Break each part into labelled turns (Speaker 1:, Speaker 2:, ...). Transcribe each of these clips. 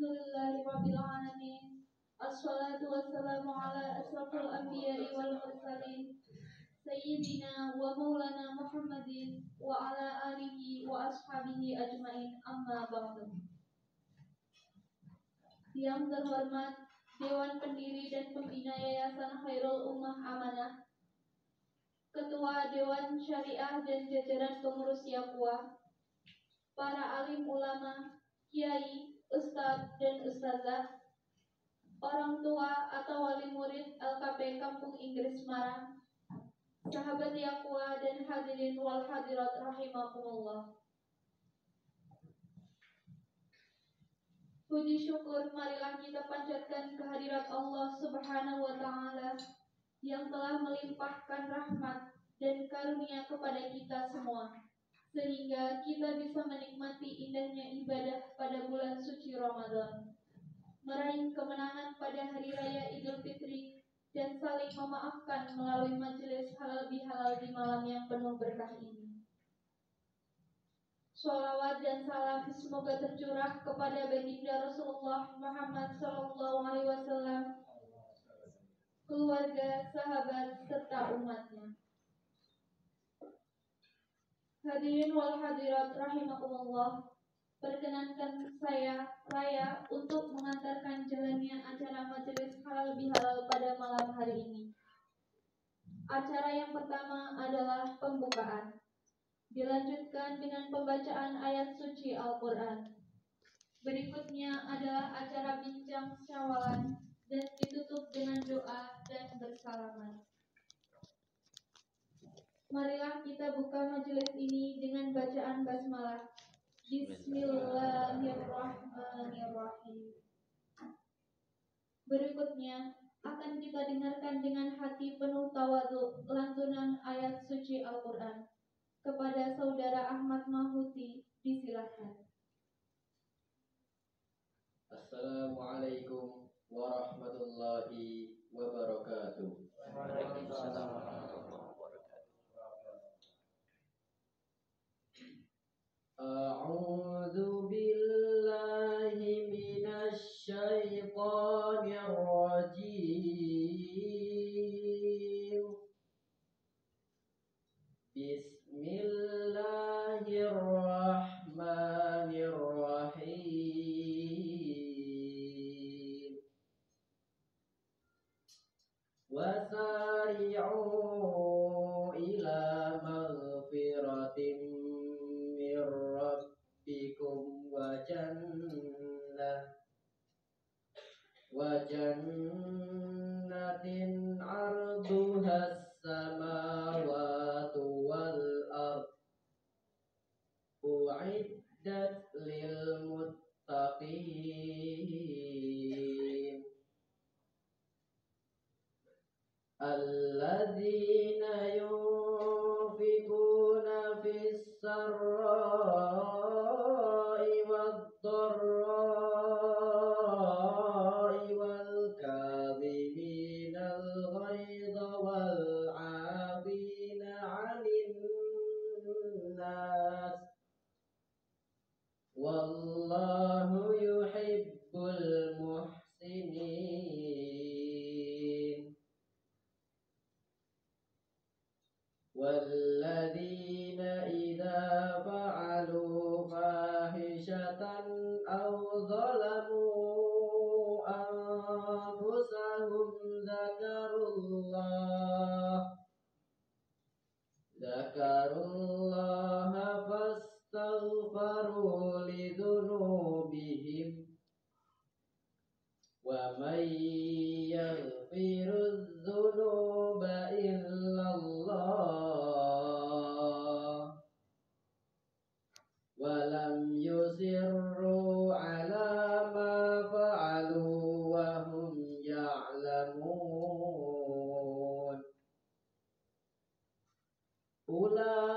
Speaker 1: Alhamdulillahirabbil alamin. Assalatu wassalamu ala asrafil anbiya'i wal mursalin Sayyidina wa maulana Muhammadin wa ala alihi wa ashabihi ajmain, amma ba'du. Yang terhormat Dewan Pendiri dan Pembina Yayasan Khairul Ummah Amanah, Ketua Dewan Syariah dan jajaran pengurus Yapua, para alim ulama, kiai, ustadz dan ustazah, orang tua atau wali murid LKP Kampung Inggris Semarang, sahabat Yapua dan hadirin wal hadirat rahimakumullah. Puji syukur marilah kita panjatkan kehadirat Allah Subhanahu wa Ta'ala yang telah melimpahkan rahmat dan karunia kepada kita semua, sehingga kita bisa menikmati indahnya ibadah pada bulan suci Ramadan, meraih kemenangan pada hari raya Idul Fitri, dan saling memaafkan melalui majelis halal bihalal di malam yang penuh berkah ini. Sholawat dan salam semoga tercurah kepada baginda Rasulullah Muhammad SAW, keluarga, sahabat, serta umatnya. Hadirin wal hadirat rahimakumullah, perkenankan saya Raya untuk mengantarkan jalannya acara majelis halal bihalal pada malam hari ini. Acara yang pertama adalah pembukaan, dilanjutkan dengan pembacaan ayat suci Al-Quran. Berikutnya adalah acara bincang syawalan dan ditutup dengan doa dan bersalaman. Marilah kita buka majelis ini dengan bacaan basmalah. Bismillahirrahmanirrahim. Berikutnya akan kita dengarkan dengan hati penuh tawadhu lantunan ayat suci Al-Quran. Kepada Saudara Ahmad Mahuti, disilakan.
Speaker 2: Assalamualaikum warahmatullahi wabarakatuh.
Speaker 3: Waalaikumsalam warahmatullahi wabarakatuh.
Speaker 2: A'udzu billahi minasy syaithanir rajim. Bismillahirrahmanirrahim. Wasari'u ila maghfiratin mir rabbikum wa jannatin 'arduhas samawati wal ard u'iddat lil muttaqin alladzina yunfikuna fis sarra'i wad dharra'i wal kadhiminal ghaidha wal 'afina 'anil nas wallahu yuhibbul muhsinin. والذين إذا فعلوا فاحشة أو ظلموا أنفسهم ذكروا الله فاستغفروا لذنوبهم ومن يغفر الذنوب إلا الله ولم يصروا على ما فعلوا وهم يعلمون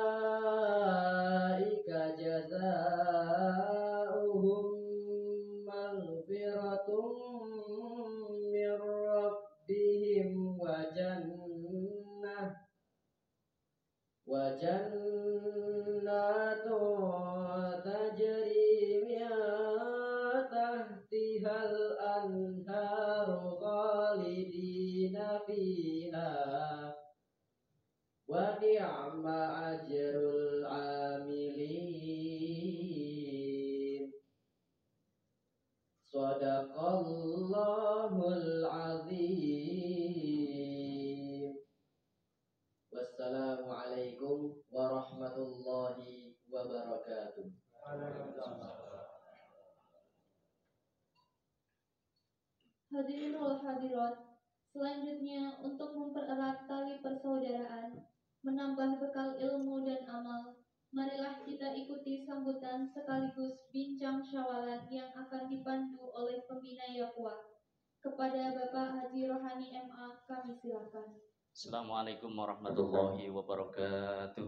Speaker 2: أولئك جزاؤهم مغفرة من ربهم وجنات تجري من تحتها فيها الأنهار خالدين فيها ونعم أجر العاملين صدق الله العظيم والسلام عليكم ورحمة الله وبركاته.
Speaker 1: Hadirin wal hadirat, selanjutnya untuk mempererat tali persaudaraan, menambah bekal ilmu dan amal, marilah kita ikuti sambutan sekaligus bincang syawalan yang akan dipandu oleh pembina Yakwa. Kepada Bapak Haji Rohani MA, kami silakan.
Speaker 3: Assalamualaikum warahmatullahi wabarakatuh.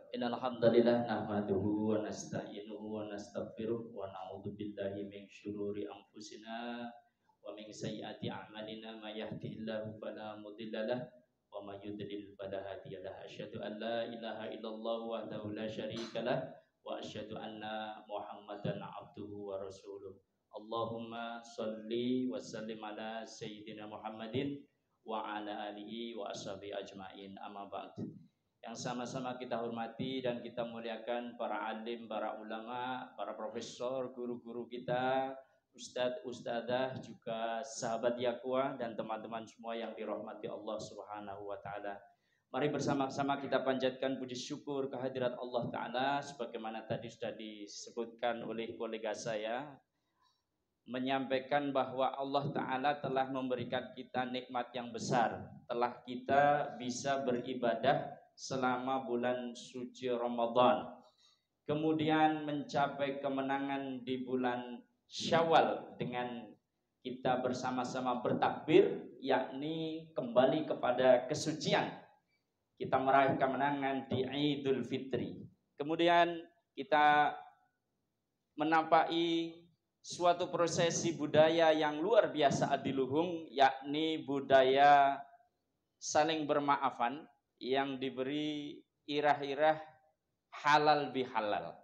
Speaker 3: Innal hamdalillah nahmaduhu wa nasta'inuhu wa nastaghfiruh wa na'udzu billahi min syururi anfusina wa min sayyiati a'malina may yahdihillahu fala mudilla lahu wa may yudlil fala hadiya lahu. Asyhadu an la ilaha illallah wahdahu la syarika lahu wa asyhadu anna Muhammadan abduhu wa rasuluh. Allahumma shalli wa sallim ala sayyidina Muhammadin wa ala alihi wa ashabihi ajmain. Amma ba'd. Yang sama-sama kita hormati dan kita muliakan para alim, para ulama, para profesor, guru-guru kita, ustadz, ustadzah, juga sahabat Yakwa dan teman-teman semua yang dirahmati Allah Subhanahu wa taala. Mari bersama-sama kita panjatkan puji syukur kehadirat Allah taala sebagaimana tadi sudah disebutkan oleh kolega saya, menyampaikan bahwa Allah taala telah memberikan kita nikmat yang besar, telah kita bisa beribadah selama bulan suci Ramadan, kemudian mencapai kemenangan di bulan Syawal dengan kita bersama-sama bertakbir, yakni kembali kepada kesucian. Kita meraih kemenangan di Idul Fitri. Kemudian kita menampai suatu prosesi budaya yang luar biasa adiluhung, yakni budaya saling bermaafan yang diberi irah-irah halal bihalal.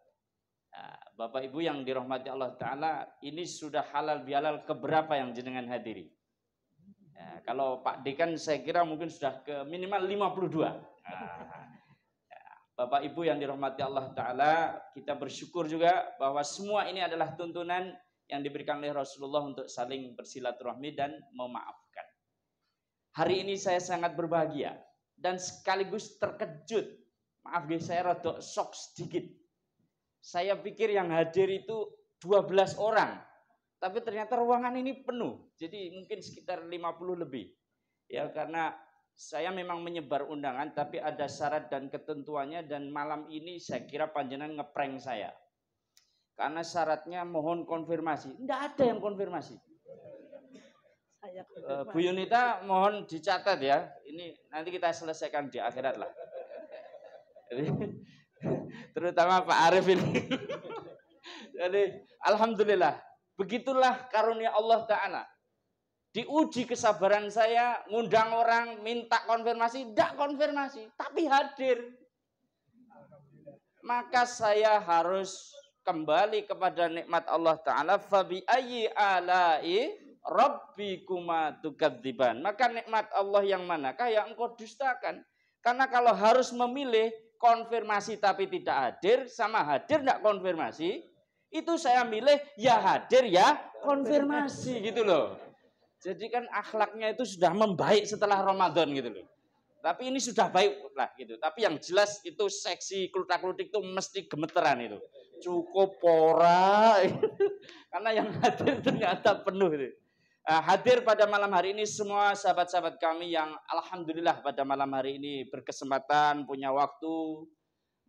Speaker 3: Nah, Bapak Ibu yang dirahmati Allah Ta'ala, ini sudah halal bihalal keberapa yang jenengan hadiri? Nah, kalau Pak Dekan saya kira mungkin sudah ke minimal 52. Nah, Bapak Ibu yang dirahmati Allah Ta'ala, kita bersyukur juga bahwa semua ini adalah tuntunan yang diberikan oleh Rasulullah untuk saling bersilaturahmi dan memaafkan. Hari ini saya sangat berbahagia dan sekaligus terkejut. Maaf guys, saya rada shock sedikit. Saya pikir yang hadir itu 12 orang. Tapi ternyata ruangan ini penuh. Jadi mungkin sekitar 50 lebih. Ya, karena saya memang menyebar undangan, tapi ada syarat dan ketentuannya. Dan malam ini saya kira panjenengan ngeprank saya. Karena syaratnya mohon konfirmasi. Tidak ada yang konfirmasi. Bu Yunita mohon dicatat ya. Ini nanti kita selesaikan di akhirat lah. Terutama Pak Arif ini. Jadi alhamdulillah, begitulah karunia Allah Ta'ala. Diuji kesabaran saya, ngundang orang minta konfirmasi, tidak konfirmasi, tapi hadir. Maka saya harus kembali kepada nikmat Allah Ta'ala. Fabi ayyi alai rabbikuma tukadziban. Maka nikmat Allah yang manakah yang engkau dustakan? Karena kalau harus memilih konfirmasi tapi tidak hadir sama hadir tidak konfirmasi, itu saya milih ya hadir ya konfirmasi gitu loh. Jadi kan akhlaknya itu sudah membaik setelah Ramadan gitu loh. Tapi ini sudah baik lah gitu. Tapi yang jelas itu seksi klutak-klutik itu mesti gemeteran itu. Cukup pora. Karena yang hadir ternyata penuh itu. Hadir pada malam hari ini semua sahabat-sahabat kami yang alhamdulillah pada malam hari ini berkesempatan, punya waktu.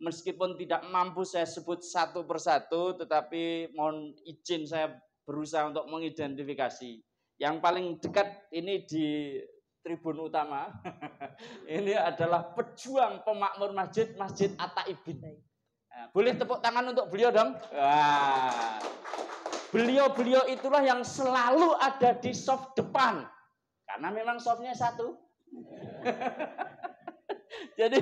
Speaker 3: Meskipun tidak mampu saya sebut satu persatu, tetapi mohon izin saya berusaha untuk mengidentifikasi. Yang paling dekat ini di tribun utama, ini adalah pejuang pemakmur masjid, Masjid At-Taibin. Boleh tepuk tangan untuk beliau dong? Wah. Beliau-beliau itulah yang selalu ada di soft depan. Karena memang softnya satu.
Speaker 4: Jadi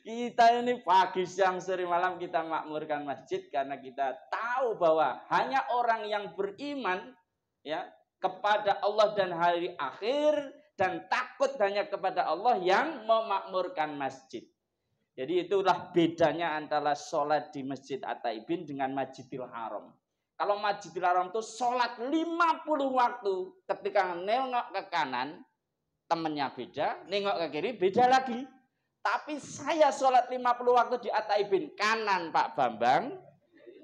Speaker 4: kita ini pagi, siang, sore, malam kita makmurkan masjid karena kita tahu bahwa hanya orang yang beriman ya kepada Allah dan hari akhir dan takut hanya kepada Allah yang memakmurkan masjid. Jadi itulah bedanya antara sholat di Masjid At-Taibin dengan Masjidil Haram. Kalau Masjidil Haram itu sholat 50 waktu, ketika nengok ke kanan temennya beda, nengok ke kiri beda lagi. Tapi saya sholat 50 waktu di At-Taibin, kanan Pak Bambang,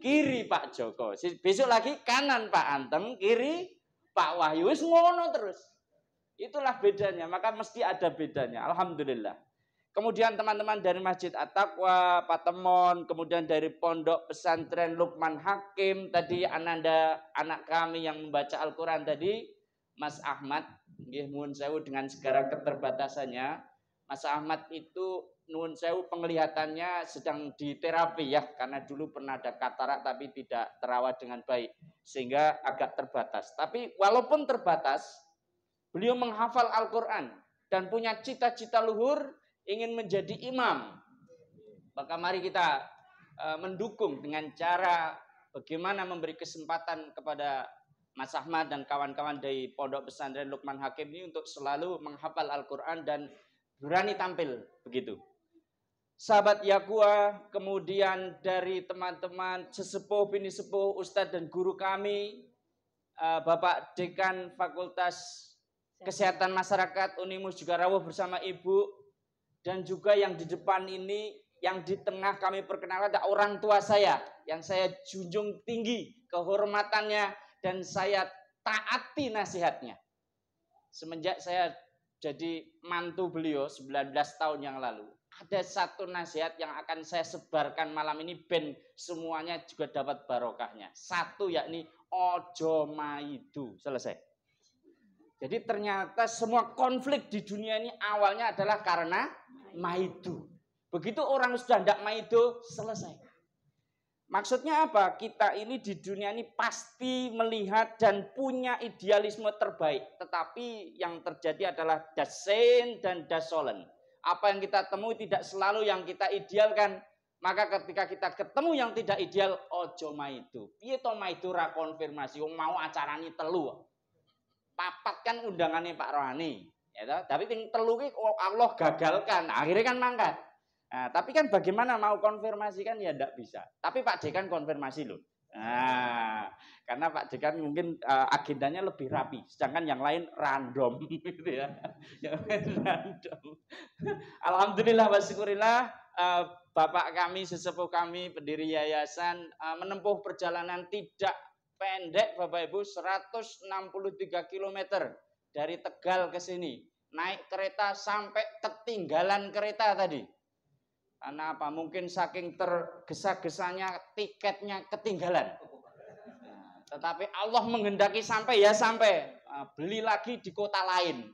Speaker 4: kiri Pak Joko. Besok lagi kanan Pak Antem, kiri Pak Wahyu. Wis ngono terus. Itulah bedanya, maka mesti ada bedanya. Alhamdulillah. Kemudian teman-teman dari Masjid At-Taqwa, Pak Temon, kemudian dari Pondok Pesantren Lukman Hakim, tadi Ananda, anak kami yang membaca Al-Quran tadi, Mas Ahmad, nuwun sewu dengan segala keterbatasannya. Mas Ahmad itu nuwun sewu penglihatannya sedang diterapi ya, karena dulu pernah ada katarak tapi tidak terawat dengan baik, sehingga agak terbatas. Tapi walaupun terbatas, beliau menghafal Al-Quran dan punya cita-cita luhur ingin menjadi imam. Maka mari kita mendukung dengan cara bagaimana memberi kesempatan kepada Mas Ahmad dan kawan-kawan dari Pondok Pesantren Lukman Hakim ini untuk selalu menghafal Al-Quran dan berani tampil begitu. Sahabat Yakua, kemudian dari teman-teman sesepuh, bini sepuh, ustadz dan guru kami, Bapak Dekan Fakultas Kesehatan Masyarakat Unimus juga rawuh bersama Ibu, dan juga yang di depan ini, yang di tengah kami perkenalkan ada orang tua saya, yang saya junjung tinggi kehormatannya dan saya taati nasihatnya. Semenjak saya jadi mantu beliau 19 tahun yang lalu, ada satu nasihat yang akan saya sebarkan malam ini ben semuanya juga dapat barokahnya. Satu yakni ojo maidu. Selesai. Jadi ternyata semua konflik di dunia ini awalnya adalah karena maidu. Begitu orang sudah tidak maidu, selesai. Maksudnya apa? Kita ini di dunia ini pasti melihat dan punya idealisme terbaik. Tetapi yang terjadi adalah dasen dan dasolen. Apa yang kita temui tidak selalu yang kita idealkan. Maka ketika kita ketemu yang tidak ideal, ojo maidu. Piye to maidu ra konfirmasi, mau acarane telu. Papat kan undangannya Pak Rohani. Ya, tapi telu ki Allah gagalkan. Akhirnya kan mangkat. Nah, tapi kan bagaimana mau konfirmasi kan ya tidak bisa. Tapi Pak Dekan konfirmasi loh. Nah, karena Pak Dekan mungkin agendanya lebih rapi, sedangkan yang lain random gitu ya. Yang lain random. Alhamdulillah wa syukurillah, Bapak kami, sesepuh kami, pendiri yayasan menempuh perjalanan tidak pendek Bapak Ibu, 163 km dari Tegal ke sini. Naik kereta sampai ketinggalan kereta tadi. Karena apa? Mungkin saking tergesa-gesanya tiketnya ketinggalan. Nah, tetapi Allah menghendaki sampai ya sampai. Beli lagi di kota lain.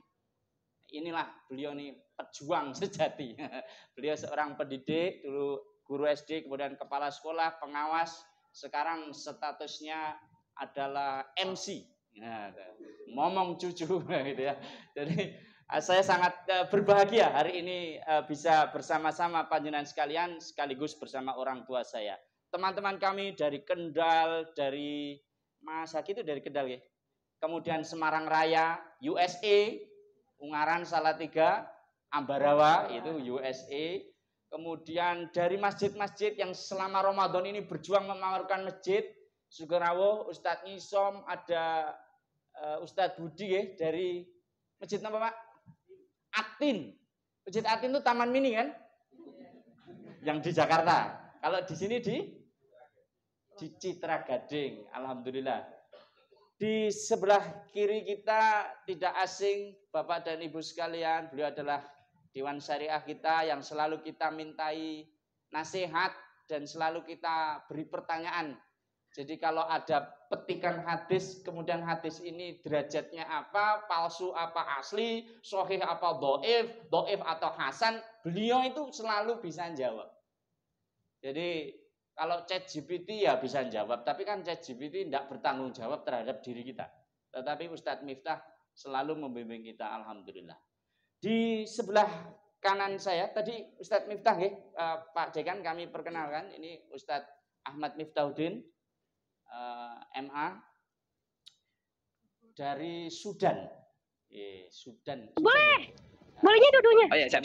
Speaker 4: Inilah beliau nih pejuang sejati. Beliau seorang pendidik, dulu guru SD, kemudian kepala sekolah, pengawas. Sekarang statusnya adalah MC. Nah, ngomong cucu gitu ya. Jadi saya sangat berbahagia hari ini bisa bersama-sama panjenengan sekalian sekaligus bersama orang tua saya. Teman-teman kami dari Kendal, dari Mas Haki itu dari Kendal ya. Kemudian Semarang Raya, USA, Ungaran Salatiga, Ambarawa itu USA. Kemudian dari masjid-masjid yang selama Ramadan ini berjuang memakmurkan masjid, Sugarawuh, Ustadz Nyisom, ada Ustadz Budi ya dari masjid apa Pak? Atin. Masjid Atin itu taman mini kan? Yang di Jakarta. Kalau di sini di Citra Gading. Alhamdulillah. Di sebelah kiri kita tidak asing Bapak dan Ibu sekalian. Beliau adalah Dewan Syariah kita yang selalu kita mintai nasihat dan selalu kita beri pertanyaan. Jadi kalau ada petikan hadis, kemudian hadis ini derajatnya apa, palsu apa asli, sahih apa dhaif atau hasan, beliau itu selalu bisa jawab. Jadi kalau ChatGPT ya bisa jawab, tapi kan ChatGPT tidak bertanggung jawab terhadap diri kita. Tetapi Ustadz Miftah selalu membimbing kita, alhamdulillah. Di sebelah kanan saya tadi Ustadz Miftah Pak Dekan kami perkenalkan, ini Ustadz Ahmad Miftahuddin MA dari Sudan. Sudan.
Speaker 5: Bolehnya dua-duanya.
Speaker 6: Oh ya, siap.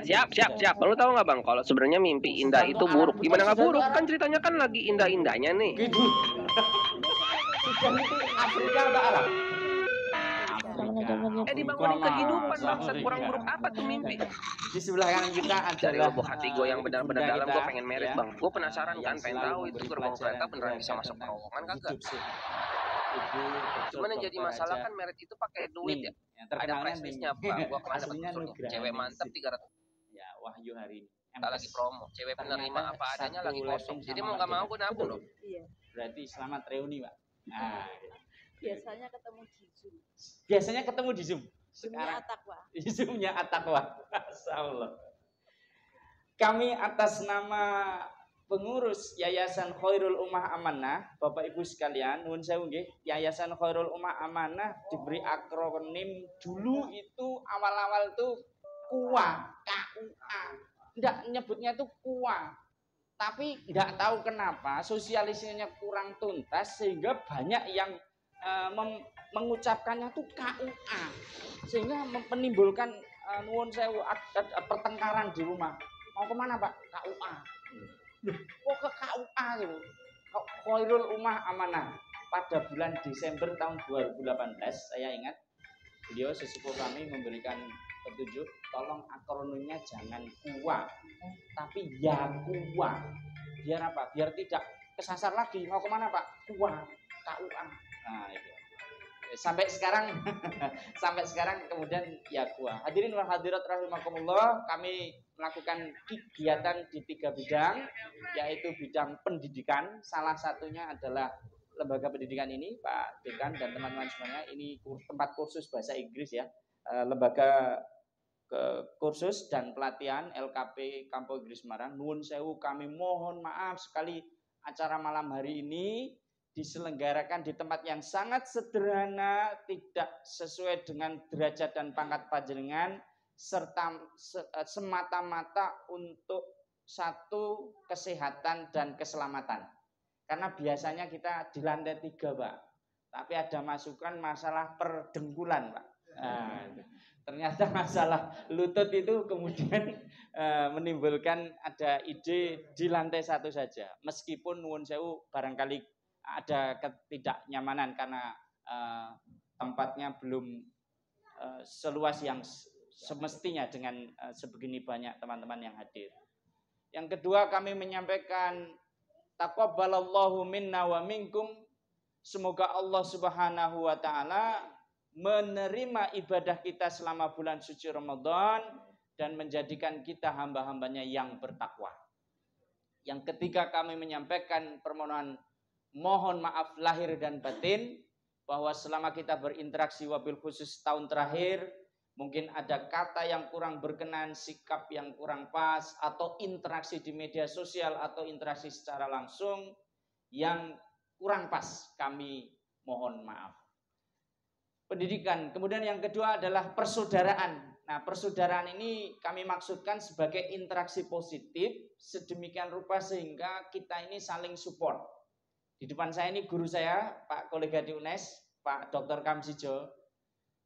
Speaker 6: Ya, siap. Baru tahu nggak Bang, kalau sebenarnya mimpi indah itu buruk. Gimana nggak buruk? Kan ceritanya kan lagi indah-indahnya nih.
Speaker 4: Gitu. Sudan itu Afrika atau Arab?
Speaker 6: Dibangunin kehidupan, bangsat. Kurang buruk apa tuh mimpi?
Speaker 4: Di sebelah kanan kita
Speaker 6: Dari
Speaker 4: adalah
Speaker 6: lubuk hati gue yang benar-benar dalam, gue pengen merit
Speaker 4: ya,
Speaker 6: Bang. Gue penasaran
Speaker 4: yang
Speaker 6: kan, pengen
Speaker 4: selalu
Speaker 6: tahu itu
Speaker 4: memberi
Speaker 6: gerbang kereta
Speaker 4: pelajaran
Speaker 6: beneran bisa masuk
Speaker 4: tentang
Speaker 6: terowongan kagak?
Speaker 4: hidup sih. Ibu
Speaker 6: Cuman yang jadi masalah kan merit itu pakai duit ya. Ada price listnya Pak. Gue kemarin dapat
Speaker 4: aslinya
Speaker 6: usulnya.
Speaker 4: Nugraha
Speaker 6: Cewek mantap
Speaker 4: Ningsih.
Speaker 6: 300.
Speaker 4: Ya, Wahyu hari ini.
Speaker 6: Kita lagi promo. Cewek penerima apa adanya lagi kosong. Jadi mau nggak mau gue nabung dong.
Speaker 5: Iya.
Speaker 4: Berarti selamat reuni, Pak. Nah,
Speaker 5: Biasanya ketemu di Zoom.
Speaker 4: biasanya ketemu di Zoom.
Speaker 5: Zoomnya
Speaker 4: Sekarang
Speaker 5: Atakwa.
Speaker 4: Zoomnya At-Taqwa. Masyaallah. Kami atas nama pengurus Yayasan Khairul Ummah Amanah, Bapak Ibu sekalian, nuwun sewu nggih, Yayasan Khairul Ummah Amanah diberi akronim dulu itu awal-awal tuh KUA, KUA. Enggak nyebutnya tuh KUA. Tapi enggak tahu kenapa sosialisasinya kurang tuntas sehingga banyak yang mengucapkannya tuh KUA. Sehingga menimbulkan nuwun sewu pertengkaran di rumah. Mau kemana Pak? KUA. Kok ke KUA gitu? Khairul Ummah Amanah. Pada bulan Desember tahun 2018 saya ingat beliau sesepuh kami memberikan petunjuk, tolong akronimnya jangan KUA tapi YAKUA. Biar apa? Biar tidak kesasar lagi. Mau kemana Pak? KUA, KUA. Nah itu. Sampai sekarang kemudian YAKUA. Hadirin wal hadirat rahimakumullah, kami melakukan kegiatan di 3 bidang, yaitu bidang pendidikan. Salah satunya adalah lembaga pendidikan ini, Pak Dekan dan teman-teman semuanya. Ini tempat kursus bahasa Inggris ya, lembaga kursus dan pelatihan LKP Kampo Inggris Semarang. Nuwun sewu, kami mohon maaf sekali acara malam hari ini diselenggarakan di tempat yang sangat sederhana, tidak sesuai dengan derajat dan pangkat panjenengan, serta semata-mata untuk satu kesehatan dan keselamatan. Karena biasanya kita di lantai 3 Pak, tapi ada masukan masalah perdengkulan Pak. Nah, ternyata masalah lutut itu kemudian menimbulkan ada ide di lantai 1 saja. Meskipun nuwun sewu barangkali ada ketidaknyamanan karena tempatnya belum seluas yang semestinya dengan sebegini banyak teman-teman yang hadir. Yang kedua, kami menyampaikan taqabbalallahu minna wa minkum. Semoga Allah Subhanahu wa taala menerima ibadah kita selama bulan suci Ramadan dan menjadikan kita hamba-hambanya yang bertakwa. Yang ketiga, kami menyampaikan permohonan mohon maaf lahir dan batin bahwa selama kita berinteraksi wabil khusus tahun terakhir mungkin ada kata yang kurang berkenan, sikap yang kurang pas, atau interaksi di media sosial atau interaksi secara langsung yang kurang pas, kami mohon maaf. Pendidikan. Kemudian yang kedua adalah persaudaraan. Nah, persaudaraan ini kami maksudkan sebagai interaksi positif sedemikian rupa sehingga kita ini saling support. Di depan saya ini guru saya, Pak kolega di UNES, Pak Dr. Kamsijo.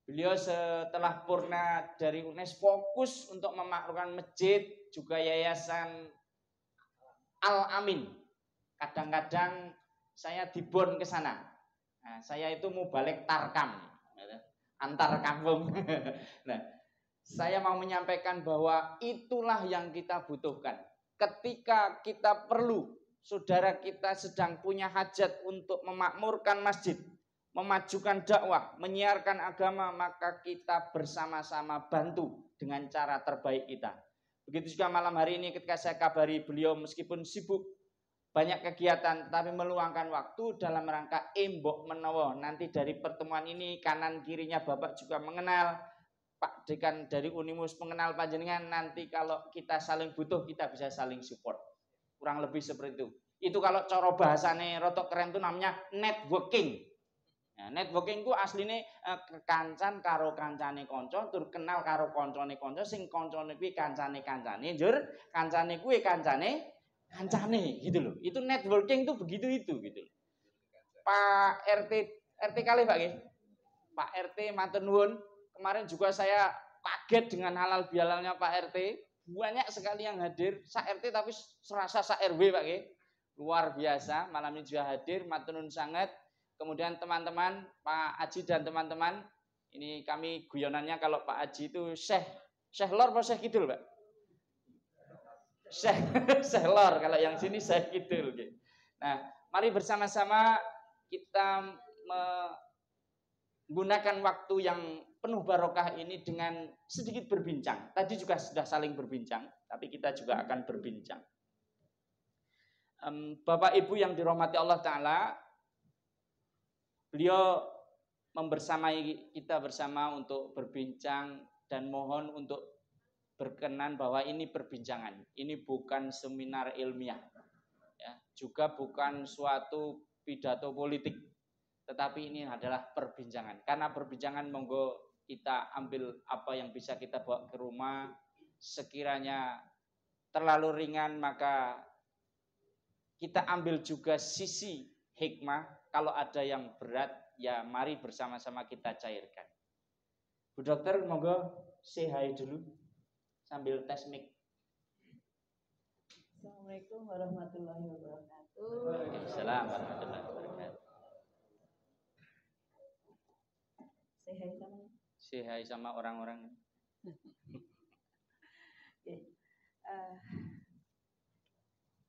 Speaker 4: Beliau setelah purna dari UNES fokus untuk memakmurkan masjid, juga yayasan Al-Amin. Kadang-kadang saya dibon ke sana. Nah, saya itu mau balik tarkam, antar kampung. Nah, saya mau menyampaikan bahwa itulah yang kita butuhkan. Ketika kita perlu, saudara kita sedang punya hajat untuk memakmurkan masjid, memajukan dakwah, menyiarkan agama, maka kita bersama-sama bantu dengan cara terbaik kita. Begitu juga malam hari ini ketika saya kabari beliau meskipun sibuk, banyak kegiatan, tapi meluangkan waktu dalam rangka embok menawa. Nanti dari pertemuan ini kanan kirinya Bapak juga mengenal, Pak Dekan dari Unimus mengenal panjenengan, nanti kalau kita saling butuh kita bisa saling support. Kurang lebih seperti itu. Itu kalau cara bahasane rotok keren itu namanya networking. Nah, networking ku asline kekancan karo kancane kanca, tur kenal karo kancane kanca, sing kancane kuwi kancane kancane, njur kancane kuwi kancane kancane gitu loh. Itu networking itu begitu itu gitu. Pak RT kali Pak nggih. Pak RT matur nuwun. Kemarin juga saya kaget dengan halal bihalalnya Pak RT. Banyak sekali yang hadir, sak RT tapi serasa sak RW Pak nggih. Luar biasa, malam ini juga hadir, matur nuwun sangat. Kemudian teman-teman, Pak Aji dan teman-teman, ini kami guyonannya kalau Pak Aji itu Syekh Lor apa Syekh Kidul, Pak? Syekh Lor, kalau yang sini Syekh Kidul. Nah, mari bersama-sama kita menggunakan waktu yang penuh barokah ini dengan sedikit berbincang. Tadi juga sudah saling berbincang, tapi kita juga akan berbincang. Bapak Ibu yang dirahmati Allah Ta'ala, beliau membersamai kita bersama untuk berbincang dan mohon untuk berkenan bahwa ini perbincangan, ini bukan seminar ilmiah, ya, juga bukan suatu pidato politik, tetapi ini adalah perbincangan. Karena perbincangan monggo kita ambil apa yang bisa kita bawa ke rumah, sekiranya terlalu ringan maka kita ambil juga sisi hikmah. Kalau ada yang berat, ya mari bersama-sama kita cairkan. Bu Dokter, monggo say hi dulu sambil tes mic.
Speaker 5: Assalamualaikum warahmatullahi wabarakatuh.
Speaker 4: Waalaikumsalam warahmatullahi wabarakatuh. Say hi sama orang-orang.
Speaker 5: Okay.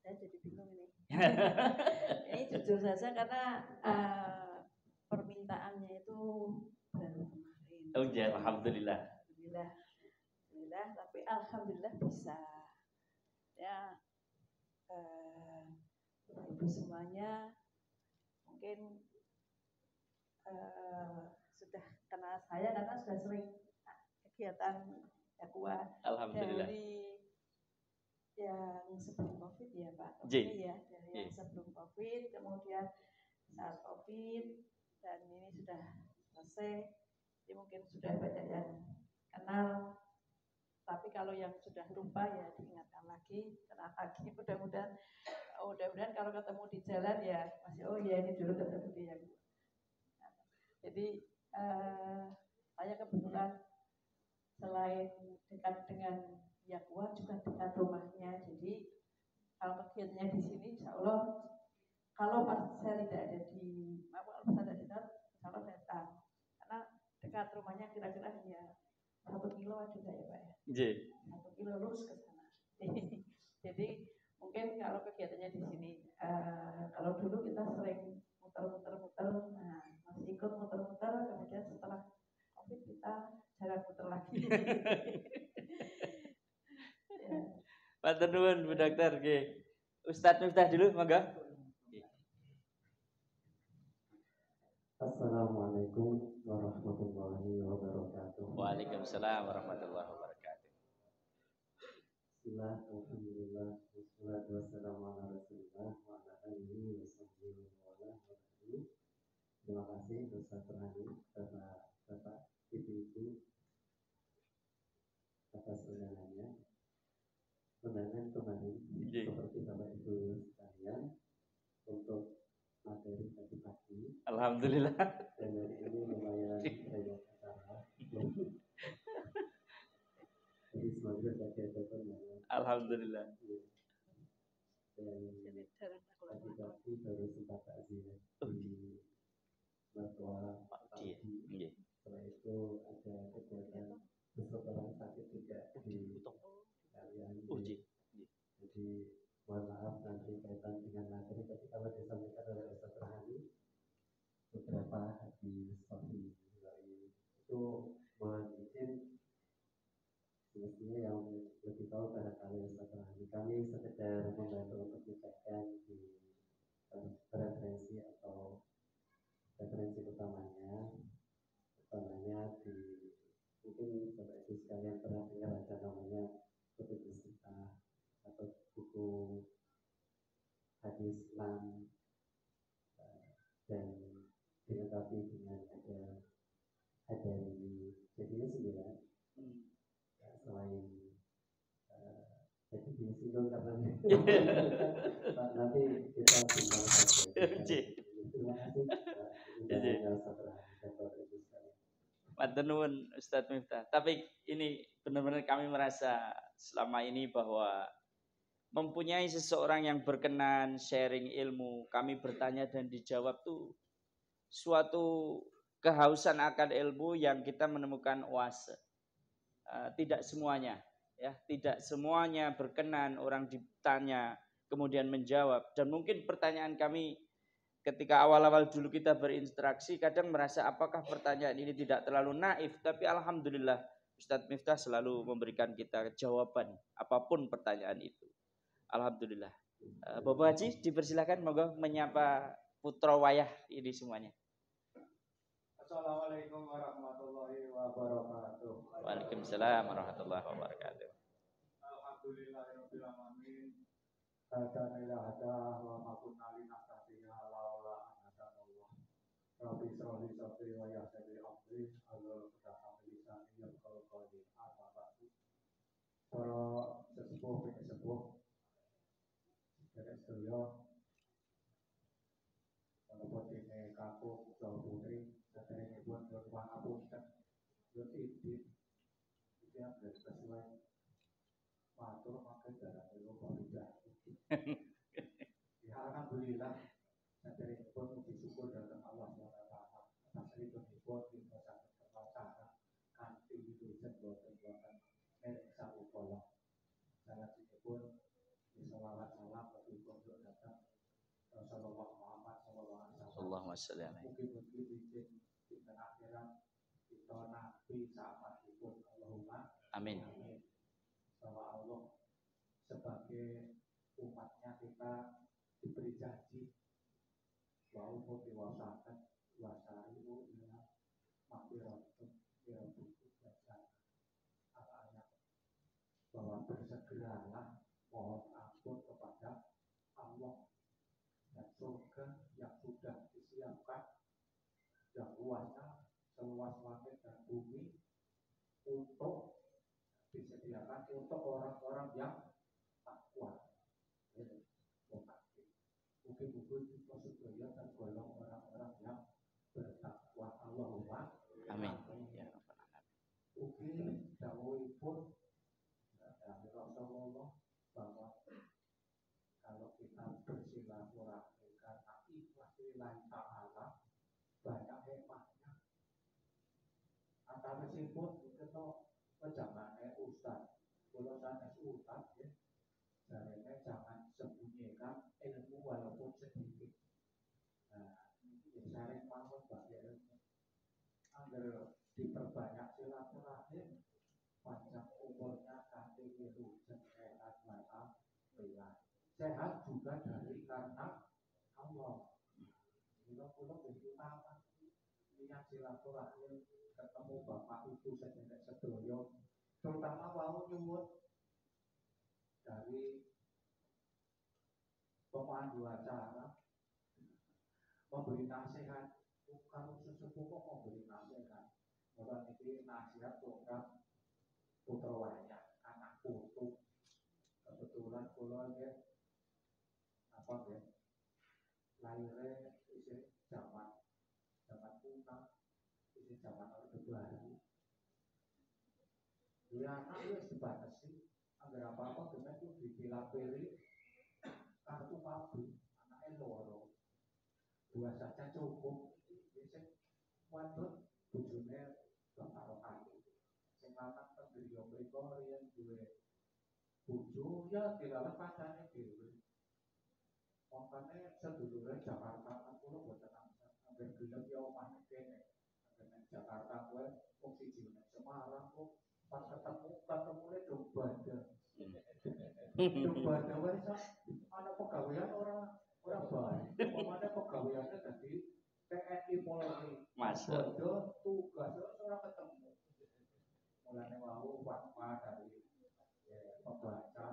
Speaker 5: Saya jadi bingung ini. Ini jujur saja karena permintaannya itu baru kemarin.
Speaker 4: Oh ya, alhamdulillah.
Speaker 5: Alhamdulillah, tapi alhamdulillah bisa. Ya, Ibu semuanya mungkin sudah kenal saya karena sudah sering kegiatan dakwah dari yang sebelum COVID ya Pak. Ya, dari yang sebelum COVID, kemudian saat COVID, dan ini sudah selesai. Jadi mungkin sudah banyak yang kenal. Tapi kalau yang sudah lupa ya diingatkan lagi, kenal lagi. Mudah-mudahan kalau ketemu di jalan ya masih oh ya ini dulu ketemu dia. Jadi saya kebetulan selain dekat dengan Yakuah juga dekat rumahnya. Jadi kalau kegiatannya di sini, insya Allah kalau pas saya tidak ada di, kalau saya ada di sana, insya Allah datang. Karena dekat rumahnya kira-kira ya 1 kilo juga ya Pak ya. 1 kilo lurus ke sana. Jadi mungkin kalau kegiatannya di sini, kalau dulu kita sering muter-muter, nah masih ikut muter-muter, kemudian setelah COVID kita jarang muter lagi.
Speaker 4: Matur nuwun Bu Dokter, nggih. Ustaz Miftah dulu, monggo.
Speaker 7: Assalamualaikum warahmatullahi wabarakatuh.
Speaker 4: Waalaikumsalam warahmatullahi wabarakatuh.
Speaker 7: Bismillah, alhamdulillah, wassalatu wassalamu ala rasulillah wa ala alihi wa sahbihi wa ala alihi. Terima kasih Ustaz Rohani, Bapak, Ibu-ibu atas undangannya. Undangan kemarin seperti Bapak Ibu sekalian untuk materi tadi pagi.
Speaker 4: Alhamdulillah.
Speaker 7: Dan hari ini lumayan banyak acara. Jadi semoga ada banyak.
Speaker 4: Alhamdulillah.
Speaker 7: Dan tadi pagi baru sempat takziah di Mertua Pak Haji. Setelah itu ada kegiatan besok orang sakit juga di kalian. Jadi mohon maaf nanti kaitan dengan materi tadi kalau disampaikan oleh Ustaz Rohani beberapa hadis sahih itu mohon izin semestinya yang lebih tahu barangkali Ustaz Rohani. Kami sekedar membantu untuk mencetakkan di referensi atau referensi utamanya di mungkin Bapak Ibu sekalian pernah dengar ada namanya kutub istiqah atau buku hadis 6 dan dilengkapi dengan ada jadinya 9. Ya, selain jadi disinggung karena nanti kita bimbang saja. Terima kasih.
Speaker 4: Matur nuwun Ustadz Miftah. Tapi ini benar-benar kami merasa selama ini bahwa mempunyai seseorang yang berkenan sharing ilmu, kami bertanya dan dijawab tuh suatu kehausan akan ilmu yang kita menemukan oase. Tidak semuanya, ya, tidak semuanya berkenan orang ditanya kemudian menjawab. Dan mungkin pertanyaan kami ketika awal-awal dulu kita berinteraksi kadang merasa apakah pertanyaan ini tidak terlalu naif, tapi alhamdulillah Ustadz Miftah selalu memberikan kita jawaban apapun pertanyaan itu. Alhamdulillah. Bapak Haji dipersilakan monggo menyapa putra wayah ini semuanya.
Speaker 8: Assalamualaikum warahmatullahi wabarakatuh.
Speaker 4: Waalaikumsalam warahmatullahi wabarakatuh.
Speaker 8: Alhamdulillahirabbil alamin. Alhamdulillah wa ma kunna linahtadiya laula an hadana Allah. Rabbi shrah li sadri wa yassir li amri wahlul 'uqdatam min lisani yafqahu qawli. Amma ba'du. Para sesepuh dari sedaya walaupun ini kakuk Jawa Putri ini buat berbuat ngapunten buat idit itu yang sesuai matur makin darah itu berbeda. Ya alhamdulillah dari ini pun bersyukur dengan Allah SWT atas itu pun kita sangat terlaksana kanti itu buat-buatan mereka upola sangat ini pun salawat salam bagi pondok datang Rasulullah Muhammad sallallahu alaihi wasallam. Mungkin di akhirat kita nabi sahabat pun Allahumma
Speaker 4: amin.
Speaker 8: Bahwa Allah sebagai umatnya kita diberi janji bahwa diwasakan wasariu ila maghfiratun min rabbikum ayat bahwa bersegeralah mohon ampun kepada Allah dan surga yang sudah disiapkan yang luasnya seluas langit dan bumi untuk disediakan untuk orang-orang yang takwa. Mungkin kita supaya tergolong orang-orang yang bertakwa. Allahumma
Speaker 4: amin.
Speaker 8: Mungkin dawuhipun dari Rasulullah bahwa kalau kita bersilaturahmi karena ikhlas lillahi ta'ala banyak hikmahnya. Antara sipun kita jangan ustaz, kalau sanes ustaz ya, caranya jangan sembunyikan ilmu walaupun sedikit. Nah, sering bangun bagi ilmu. Agar diperbanyak silaturahim, panjang umurnya kanthi wirujeng sehat mata bila sehat juga dari karena Allah. Pulau utama niat silaturahim ketemu bapak ibu sedherek sedaya, terutama wau nyuwun dari pemandu acara memberi nasihat. Kalau sesepuh kok memberi nasihat, orang ini nasihat program putra wayah anak putu. Kebetulan pulau ya apa ya lahirnya isi zaman kuno, isi zaman orde baru. Dia anak itu dibatasi agar apa dengan itu dipilih kartu pabrik anaknya loro 2 saja cukup. Wadon bojone karo kali. Sing lanang pendiriyo mriko yen duwe bojo ya dilalem kancane dhewe. Makane sedulure Jakarta kan kula boten anggen gelem ya omah kene. Anggen Jakarta kuwi wong siji nang Semarang kok pas ketemune Jombada. Jombada wae ana pegawean ora baik. Pemane pegaweane dadi TNI Polri.
Speaker 4: Masa
Speaker 8: tugas orang ketemu. Mulane wau fatwa dari pembaca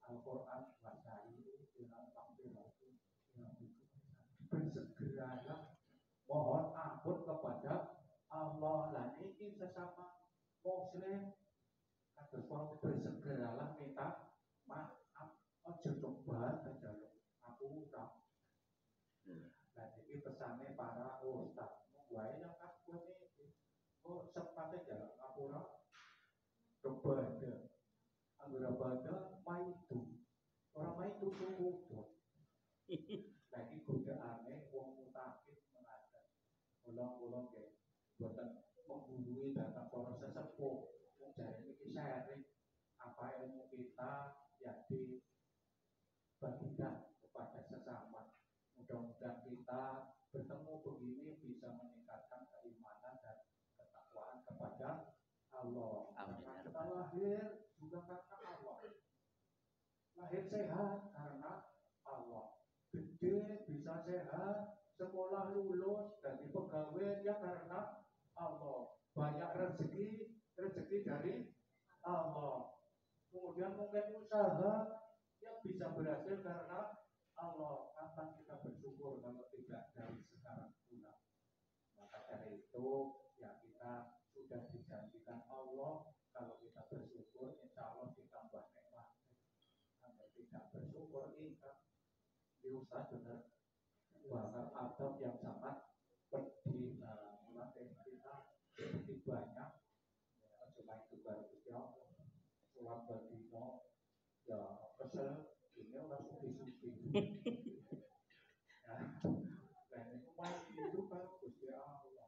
Speaker 8: Al-Qur'an wasari ila tafsir bersegeralah mohon muslim kados wau bersegeralah minta maaf, aja coba njaluk ngapura. Nah, iki pesane para ustaz. Wae yang aku iki kok sempate njaluk ngapura. Coba ada. Anggere bada maitu. Ora maitu cukup. Nah, iki godaane wong mutakin mengajar. Ulang-ulang nggih boten menggurui data para sesepuh. Wong jarene iki sharing apa ilmu kita yang dibagikan kepada sesama. Mudah-mudahan kita bertemu begini bisa meningkatkan keimanan dan ketakwaan kepada Allah. Karena kita lahir juga karena Allah. Lahir sehat karena Allah. Gede bisa sehat, sekolah lulus, jadi pegawai ya karena Allah. Banyak rezeki dari Allah. Kemudian mungkin usaha yang bisa berhasil karena Allah. Kapan kita bersyukur kalau tidak dari sekarang pula? Maka dari itu ya kita sudah dijanjikan Allah kalau kita bersyukur insya Allah ditambah nikmat. Kalau tidak bersyukur insya Ustaz benar bahasa adab yang sangat pedih. Mulai kita sedikit banyak cuma itu baru ya surat berdino ya kesel ini orang suki-suki dan itu masih itu kan Gusti Allah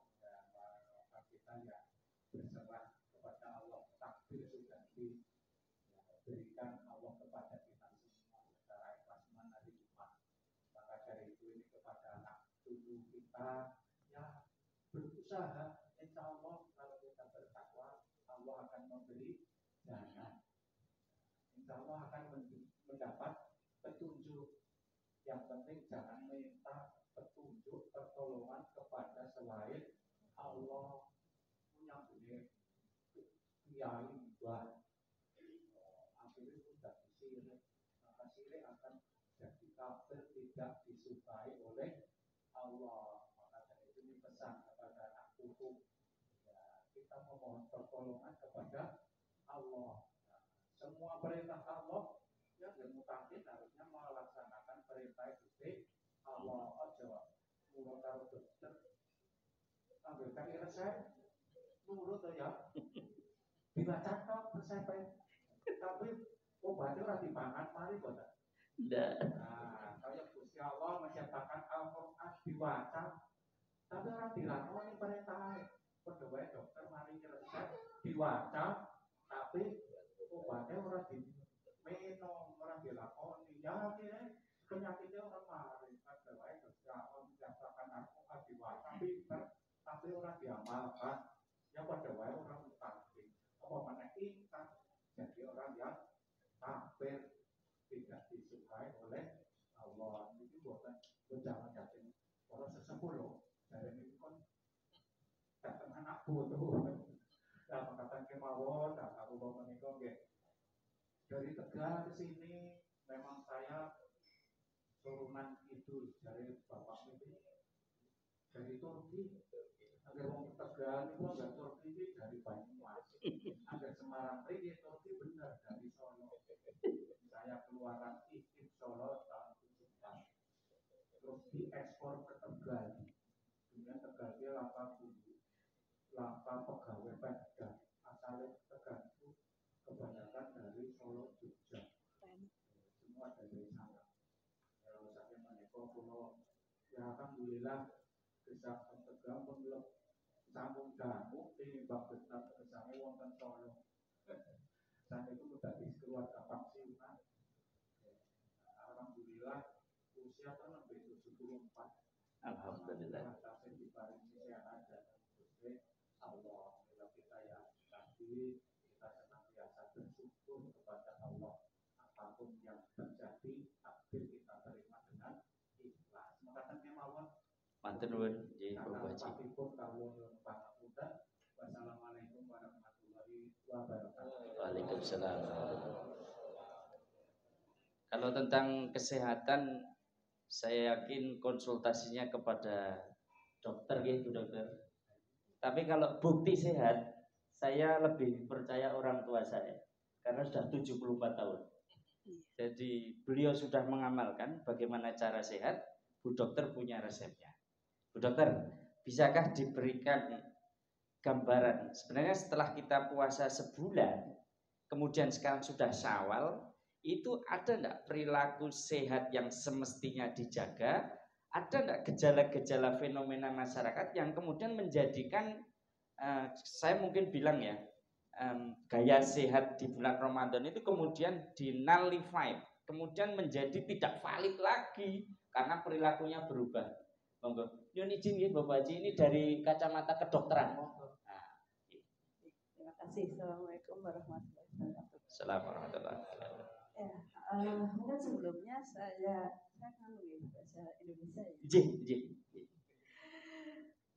Speaker 8: dan kita ya berserah kepada Allah, takdir sudah diberikan Allah kepada kita semua secara ikhlas menerima. Maka dari itu ini kepada anak cucu kita ya berusaha insya Allah kalau kita bertakwa Allah akan memberi jalan. Insya Allah akan mendapat petunjuk. Yang penting jangan minta petunjuk pertolongan kepada selain Allah. Punya benih kiai mbah akhirnya sudah disirik, maka sirik akan jadi kafir, tidak disukai oleh Allah. Maka dari itu ini pesan kepada anak cucu ya, kita memohon pertolongan kepada Allah. Nah, semua perintah Allah yang mutakin harusnya melaksanakan perintah Gusti Allah. Aja nurut karo dokter ambil kaki resep nurut ya dibaca tok resepnya tapi obatnya ora dipangan mari kok ta. Nah, kaya Gusti Allah menciptakan Al-Qur'an dibaca tapi ora dilakoni perintah. Padha wae dokter mari resep dibaca tapi obatnya ora diminum, ora dilakoni. Ya akhirnya penyakitnya ora mari. Padha wae Gusti Allah menciptakan Al-Qur'an dibaca tapi ora diamalkan. Ya pada wae orang mutakin. Apa mana kita jadi orang yang kafir, tidak disukai oleh Allah. Itu bukan jangan jadi orang sesepuh loh. Dari ini kan datang anak bodoh. Nah, mengatakan kemauan, nah kalau mau menikah, dari Tegal ke sini memang saya turunan itu dari bapak itu dari Turki. Agar mau Tegal itu agak Turki ini dari Banyumas, agar Semarang ini Turki benar dari Solo. Saya keluaran izin Solo tahun 70, terus diekspor ke Tegal. Kemudian Tegal dia langka bumbu, langka pegawai Pemda. Asalnya Tegal itu kebanyakan dari Solo, Jogja, semua dari sana. Kalau saya menikah pulau, ya alhamdulillah bisa Tegal mengelak. Sambung dangu ini bab besar bersama wonten Solo. Saya itu sudah keluarga pensiunan. Alhamdulillah usia kan lebih 74. Alhamdulillah. Saya diparingi sehat dan Gusti Allah. Bila kita ya tapi kita senantiasa bersyukur kepada Allah. Apapun yang terjadi, takdir kita terima dengan ikhlas. Maka mawon
Speaker 3: matur nuwun nggih Bapak Haji.
Speaker 8: Wassalamualaikum warahmatullahi wabarakatuh.
Speaker 3: Waalaikumsalam. Kalau tentang kesehatan, saya yakin konsultasinya kepada dokter gitu dokter. Tapi kalau bukti sehat,
Speaker 4: saya lebih percaya orang tua saya karena sudah 74 tahun. Jadi beliau sudah mengamalkan bagaimana cara sehat. Bu dokter punya resepnya. Bu dokter, bisakah diberikan gambaran sebenarnya setelah kita puasa sebulan, kemudian sekarang sudah Syawal, itu ada enggak perilaku sehat yang semestinya dijaga? Ada enggak gejala-gejala fenomena masyarakat yang kemudian menjadikan saya mungkin bilang ya, gaya sehat di bulan Ramadan itu kemudian dinullified, kemudian menjadi tidak valid lagi karena perilakunya berubah. Monggo, nyun izin nggih Bapak Haji, ini dari kacamata kedokteran.
Speaker 5: Terima kasih. Assalamualaikum warahmatullahi wabarakatuh.
Speaker 4: Assalamualaikum warahmatullahi wabarakatuh.
Speaker 5: Ya, mungkin sebelumnya saya kan bahasa Indonesia ya.
Speaker 4: Ji.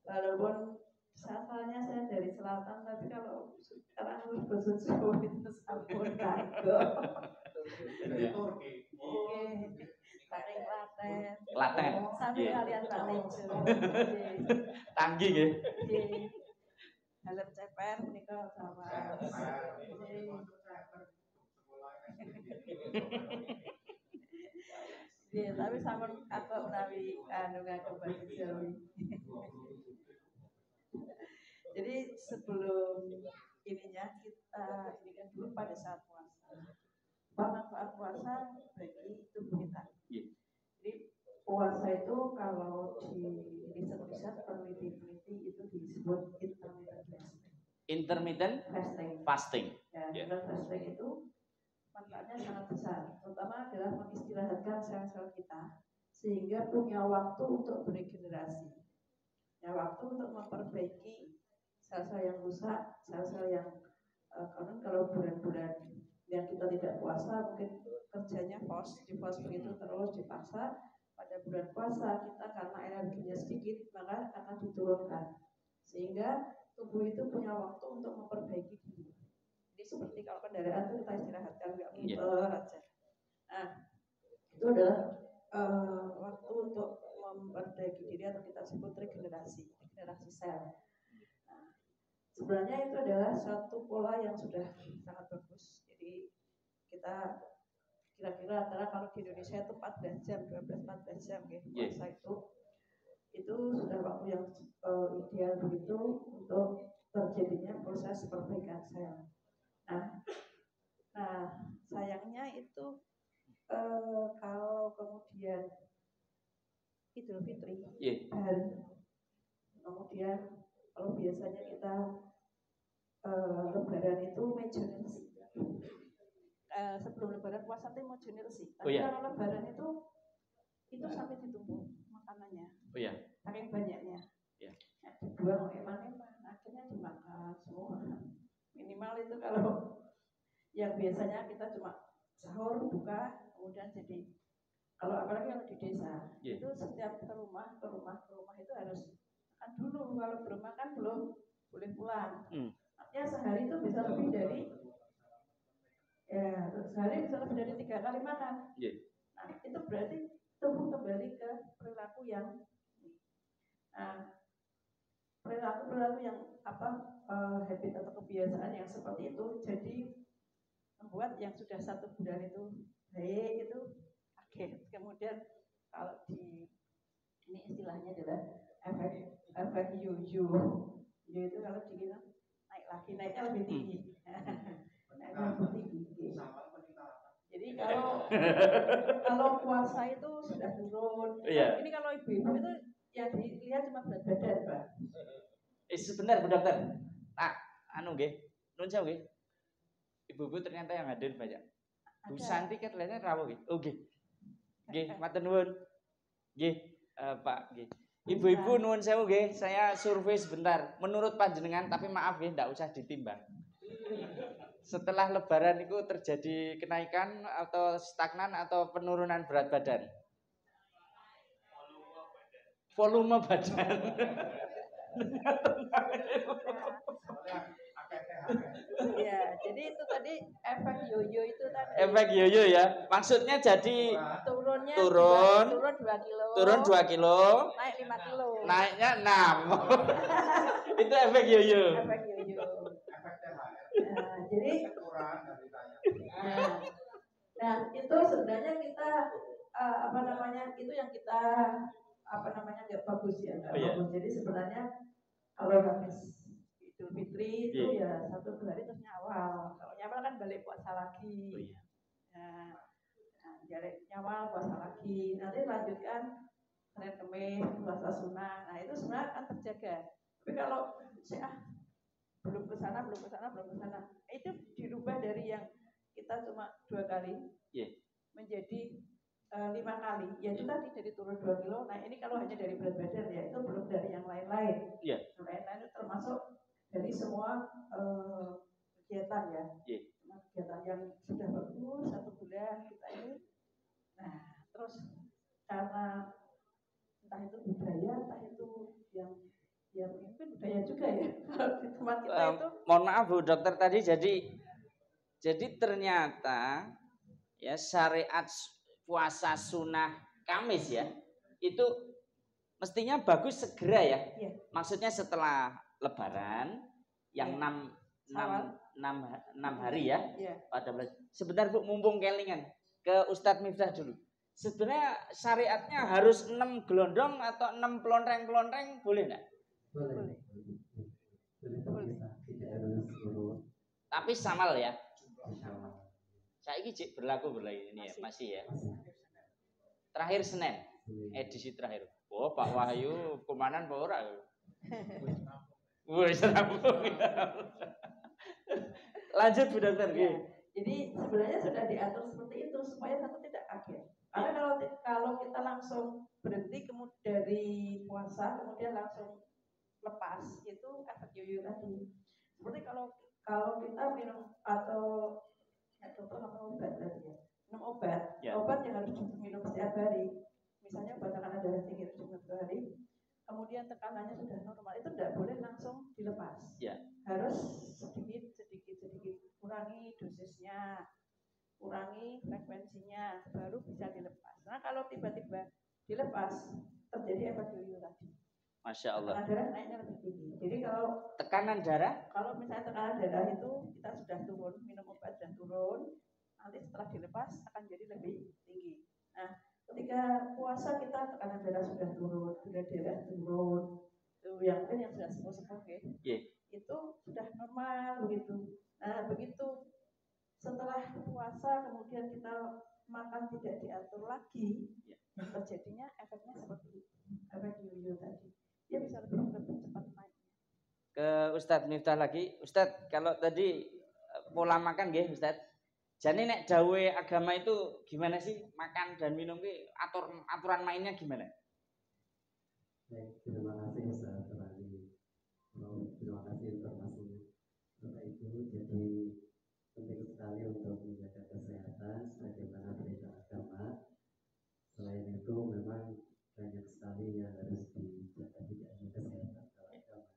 Speaker 5: Walaupun asalnya saya dari selatan, tapi kalau sekarang harus bahasa Jawa itu sampun kagok. Saking Klaten. Sampai kalian Klaten.
Speaker 4: Tanggi nggih.
Speaker 5: Dalam ceper menika sama. Iya, tapi sampun kagok menawi ngagem bahasa Jawa. Jadi sebelum ininya kita ini kan dulu pada saat puasa. Manfaat puasa bagi tubuh kita. Jadi puasa itu kalau di riset-riset peneliti-peneliti itu disebut
Speaker 4: intermittent fasting.
Speaker 5: Ya, fasting itu manfaatnya sangat besar. Terutama adalah mengistirahatkan sel-sel kita sehingga punya waktu untuk beregenerasi. Ya, waktu untuk memperbaiki sel-sel yang rusak, sel-sel yang kalau bulan-bulan yang kita tidak puasa mungkin kerjanya di pos begitu terus dipaksa. Pada bulan puasa kita karena energinya sedikit maka akan diturunkan sehingga tubuh itu punya waktu untuk memperbaiki diri. Jadi seperti kalau kendaraan itu kita istirahatkan nggak muter aja. Nah itu adalah waktu untuk memperbaiki diri atau kita sebut regenerasi sel. Nah, sebenarnya itu adalah suatu pola yang sudah sangat bagus. Jadi kita kira-kira antara kalau di Indonesia itu 14 jam, 12-14 jam ya, puasa itu sudah waktu yang ideal begitu untuk terjadinya proses perbaikan sel. Nah sayangnya itu kalau kemudian Idul Fitri, kemudian kalau biasanya kita Lebaran itu Mejonersi. Sebelum Lebaran puasa itu Mejonersi. Tapi kalau Lebaran itu sampai ditumpuk makanannya. Saking banyaknya. Dibuang eman-eman, akhirnya dimakan semua. Minimal itu kalau yang biasanya kita cuma sahur, buka, kemudian jadi kalau apalagi kalau di desa itu setiap ke rumah itu harus makan dulu. Kalau belum makan belum boleh pulang. Artinya sehari itu bisa lebih dari sehari bisa lebih dari 3 kali makan. Nah itu berarti tubuh kembali ke perilaku yang perilaku yang habit atau kebiasaan yang seperti itu, jadi membuat yang sudah 1 bulan itu baik itu kaget. Kemudian kalau di ini istilahnya adalah efek yo-yo itu kalau dikira naik lagi, naiknya lebih tinggi. Naiknya lebih tinggi. Jadi kalau puasa itu sudah turun. Ini kalau ibu-ibu itu yang dilihat cuma berat badan, Pak.
Speaker 4: Sebentar Bu Dokter. Nggih. Nun sewu nggih. Ibu-ibu ternyata yang hadir banyak. Bu Santi katanya rawuh nggih. Oh nggih. Nggih, matur nuwun. Nggih, Pak nggih. Ibu-ibu nuwun sewu nggih, saya survei sebentar. Menurut panjenengan, tapi maaf nggih ndak usah ditimbang. Setelah Lebaran itu terjadi kenaikan atau stagnan atau penurunan berat badan? Volume badan.
Speaker 5: Ya, jadi itu tadi efek yo-yo itu tadi.
Speaker 4: Efek yo-yo ya. Maksudnya jadi turun 2 kilo,
Speaker 5: naik 5 kilo.
Speaker 4: Naiknya 6. Itu efek yo-yo.
Speaker 5: Efek yo-yo. Jadi nah itu sebenarnya kita itu yang kita nggak bagus ya, nggak bagus. Jadi sebenarnya kalau habis Idul Fitri itu ya 1 hari terus nyawal. Kalau nyawal kan balik puasa lagi. Nyawal puasa lagi. Nanti lanjutkan Senin Kemis puasa sunnah. Nah itu sebenarnya akan terjaga. Tapi kalau belum ke sana, itu dirubah dari yang kita cuma 2 kali menjadi 5 kali. Ya itu tadi jadi turun 2 kilo. Nah ini kalau hanya dari berat badan ya itu belum dari yang lain-lain. Lain-lain itu termasuk dari semua kegiatan ya. Kegiatan yang sudah bagus 1 bulan kita ini. Nah terus karena entah itu budaya, entah itu yang mungkin budaya juga ya di tempat kita itu.
Speaker 4: Mohon maaf Bu Dokter tadi jadi ternyata ya syariat puasa sunnah Kamis ya itu mestinya bagus segera ya. Maksudnya setelah Lebaran yang 6 hari ya. Sebentar Bu, mumpung kelingan ke Ustadz Miftah dulu. Sebenarnya syariatnya harus 6 gelondong atau 6 pelontreng boleh enggak?
Speaker 7: Boleh. Tidak harus urut.
Speaker 4: Tapi samal ya. Saiki cek berlaku ini ya, masih ya. Terakhir Senin, edisi terakhir. Oh, Pak Wahyu komandan Pak ora. Wes rampung. Lanjut Bu Dokter.
Speaker 5: Ya. Jadi sebenarnya sudah diatur seperti itu supaya satu tidak kaget. Karena kalau kita langsung berhenti kemudian dari puasa kemudian langsung lepas itu efek yoyo tadi. Seperti kalau kita minum atau dokter obat tadi ya. Minum obat yang harus diminum setiap hari. Misalnya obat tekanan darah tinggi harus diminum 2 hari. Kemudian tekanannya sudah normal, itu tidak boleh langsung dilepas. Harus sedikit kurangi dosisnya, kurangi frekuensinya, baru bisa dilepas. Nah kalau tiba-tiba dilepas terjadi efek yoyo tadi.
Speaker 4: Masya Allah.
Speaker 5: Tekanan darah naiknya lebih tinggi. Jadi kalau
Speaker 4: tekanan darah,
Speaker 5: kalau misalnya tekanan darah itu kita sudah turun, minum obat dan turun, nanti setelah dilepas akan jadi lebih tinggi. Nah, ketika puasa kita tekanan darah sudah turun, gula darah turun, itu yang sudah sepuh-sepuh itu sudah normal begitu. Nah, begitu setelah puasa kemudian kita makan tidak diatur lagi, yang terjadinya efeknya seperti efek yoyo tadi. Dia bisa lebih cepat naiknya.
Speaker 4: Ke Ustadz Miftah lagi. Ustadz, kalau tadi pola makan nggih Ustadz. Jadi nek dawe agama itu gimana sih makan dan minum aturan mainnya gimana?
Speaker 7: Baik, terima kasih Ustaz Rani. Terima kasih informasinya. Bapak Ibu, jadi penting sekali untuk menjaga kesehatan sebagaimana perintah agama. Selain itu memang banyak sekali yang harus dijaga, tidak hanya kesehatan kalau agama.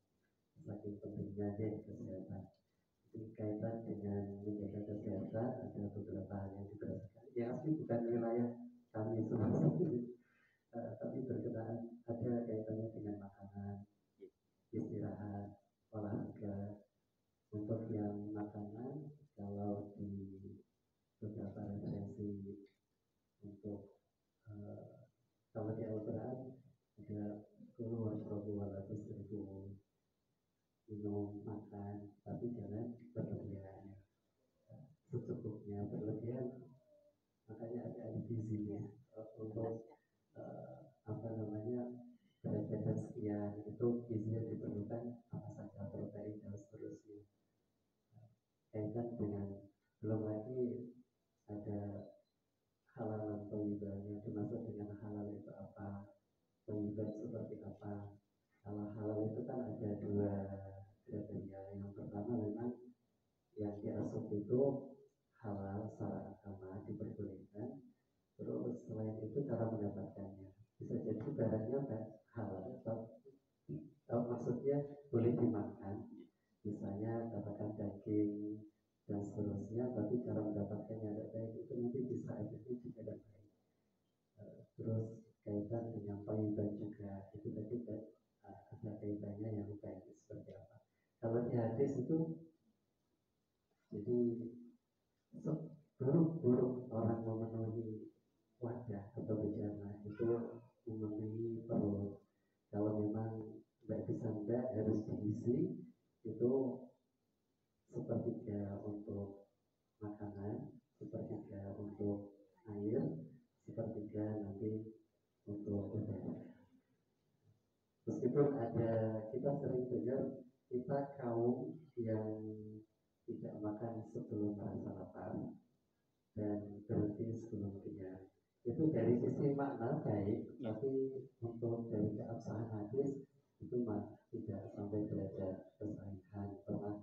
Speaker 7: Saking pentingnya kesehatan. Jadi kaitan dengan menjaga kesehatan ada beberapa hal yang diperhatikan. Yang asli bukan wilayah kami semua tapi berkenaan ada kaitannya dengan makanan, istirahat, olahraga. Untuk yang makanan, kalau di beberapa referensi untuk kalau di Al-Quran ada kulu washrabu wala tusrifu, minum makan tapi jangan berlebihan, secukupnya. Berlebihan makanya ada gizinya untuk berat badan sekian itu gizi yang diperlukan apa saja, protein dan seterusnya. Kaitan dengan belum lagi ada halal dan thayyiban, yang dimaksud dengan halal itu apa, thayyiban seperti apa. Kalau halal itu kan ada 2 kriteria. Yang pertama memang yang diasup itu halal secara agama, diperbolehkan. Terus selain itu cara mendapatkannya, bisa jadi barangnya halal atau maksudnya boleh dimakan, misalnya katakan daging dan seterusnya, tapi cara mendapatkannya ada baik, itu nanti bisa efeknya juga ada baik. Terus kaitan dengan thayyiban juga, itu tadi ada kaitannya yang baik seperti apa. Kalau di hadis itu Jadi buruk-buruk orang memenuhi wadah atau bejana itu memenuhi perut. Kalau memang nggak bisa harus diisi, itu sepertiga untuk makanan, sepertiga untuk air, sepertiga nanti untuk udara. Meskipun kita sering dengar kita kaum yang tidak makan sebelum merasa lapar dan berhenti sebelum kenyang. Itu dari sisi makna baik, tapi untuk dari keabsahan hadis itu tidak sampai derajat kesahihan. Pernah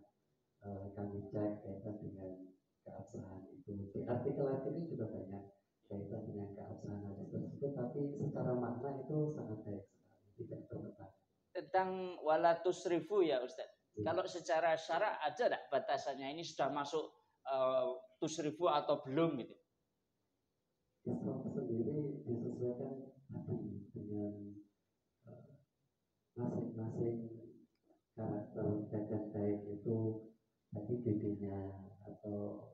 Speaker 7: kami cek kaitan dengan keabsahan itu. Di artikel-artikel juga banyak kaitan dengan keabsahan hadis tersebut, tapi secara makna itu sangat baik sekali, tidak berlebihan.
Speaker 4: Tentang wala tusrifu ya Ustaz. Kalau secara syara ada enggak batasannya, ini sudah masuk tusrifu atau belum gitu?
Speaker 7: Islam sendiri disesuaikan dengan masing-masing karakter dan baik itu tadi dirinya atau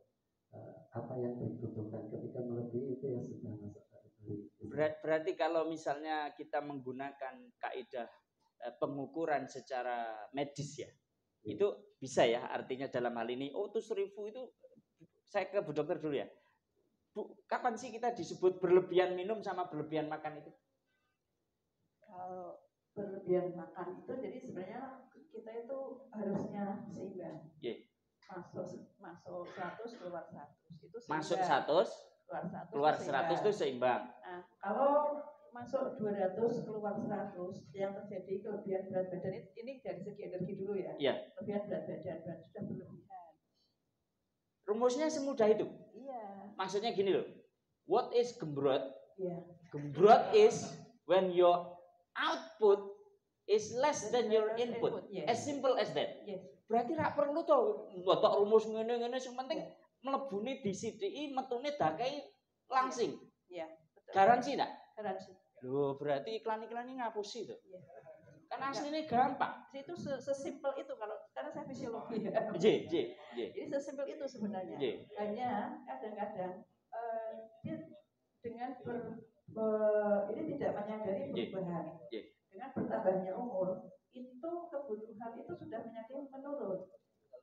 Speaker 7: apa yang dibutuhkan. Ketika melebihi itu ya sudah masuk kategori.
Speaker 4: Berarti kalau misalnya kita menggunakan kaidah pengukuran secara medis ya, itu bisa ya, artinya dalam hal ini tusrifu itu, saya ke Bu Dokter dulu ya. Bu, kapan sih kita disebut berlebihan minum sama berlebihan makan itu?
Speaker 5: Kalau berlebihan makan itu, jadi sebenarnya kita itu harusnya seimbang.
Speaker 4: Yeah.
Speaker 5: Masuk 100 keluar 100 itu seimbang.
Speaker 4: Masuk 100 keluar 100 itu seimbang.
Speaker 5: Nah, kalau masuk 200 keluar 100 yang terjadi kelebihan berat badan ini dari segi energi dulu ya.
Speaker 4: Yeah.
Speaker 5: Kelebihan berat badan berarti sudah berlebihan.
Speaker 4: Rumusnya semudah itu.
Speaker 5: Iya.
Speaker 4: Maksudnya gini loh. What is gembrot?
Speaker 5: Iya.
Speaker 4: Gembrot is when your output is less than your input.
Speaker 5: Yes.
Speaker 4: As simple as that.
Speaker 5: Yes.
Speaker 4: Berarti rak perlu to botok rumus ngene-ngene, sing penting mlebune disithiki metune dakai langsing.
Speaker 5: Iya, betul.
Speaker 4: Garansi enggak?
Speaker 5: Garansi.
Speaker 4: Loh, berarti iklan-iklan ini ngapusi tuh.
Speaker 5: Iya.
Speaker 4: Kan aslinya gampang.
Speaker 5: Itu sesimpel itu karena saya fisiologi ya.
Speaker 4: Jadi
Speaker 5: sesimpel itu sebenarnya. Hanya kadang-kadang dia dengan ini tidak menyadari perubahan. Dengan bertambahnya umur, itu kebutuhan itu sudah menyadari menurun.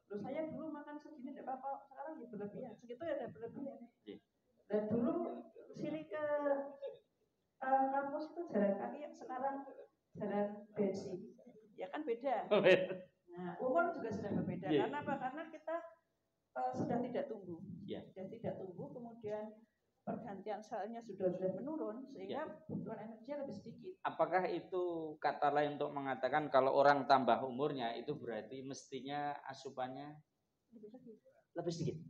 Speaker 5: Loh, saya dulu makan segini tidak apa-apa, sekarang ya berlebihan. Segitu ya ada berlebihan. Dan dulu sini ke kampus itu jalan kaki, sekarang jalan bensin. Ya kan beda. Nah, umur juga sudah berbeda. Karena apa? Karena kita sudah tidak tumbuh. Sudah tidak tumbuh, kemudian pergantian selnya sudah menurun sehingga kebutuhan energi lebih sedikit. Apakah itu kata lain untuk mengatakan kalau orang tambah umurnya itu berarti mestinya asupannya lebih sedikit?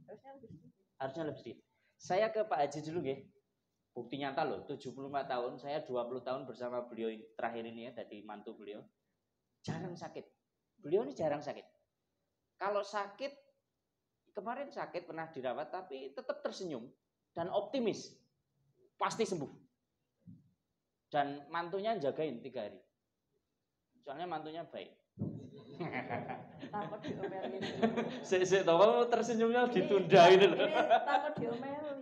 Speaker 5: Harusnya lebih sedikit. Saya ke Pak Haji dulu nggih. Bukti nyata loh, 75 tahun, saya 20 tahun bersama beliau terakhir ini ya, dari mantu beliau. Jarang sakit. Beliau ini jarang sakit. Kalau sakit, kemarin sakit pernah dirawat tapi tetap tersenyum dan optimis, pasti sembuh. Dan mantunya jagain 3 hari. Soalnya mantunya baik. Takut diomelin.
Speaker 4: Saya tahu tersenyumnya ditunda ini loh.
Speaker 5: Ini takut diomelin.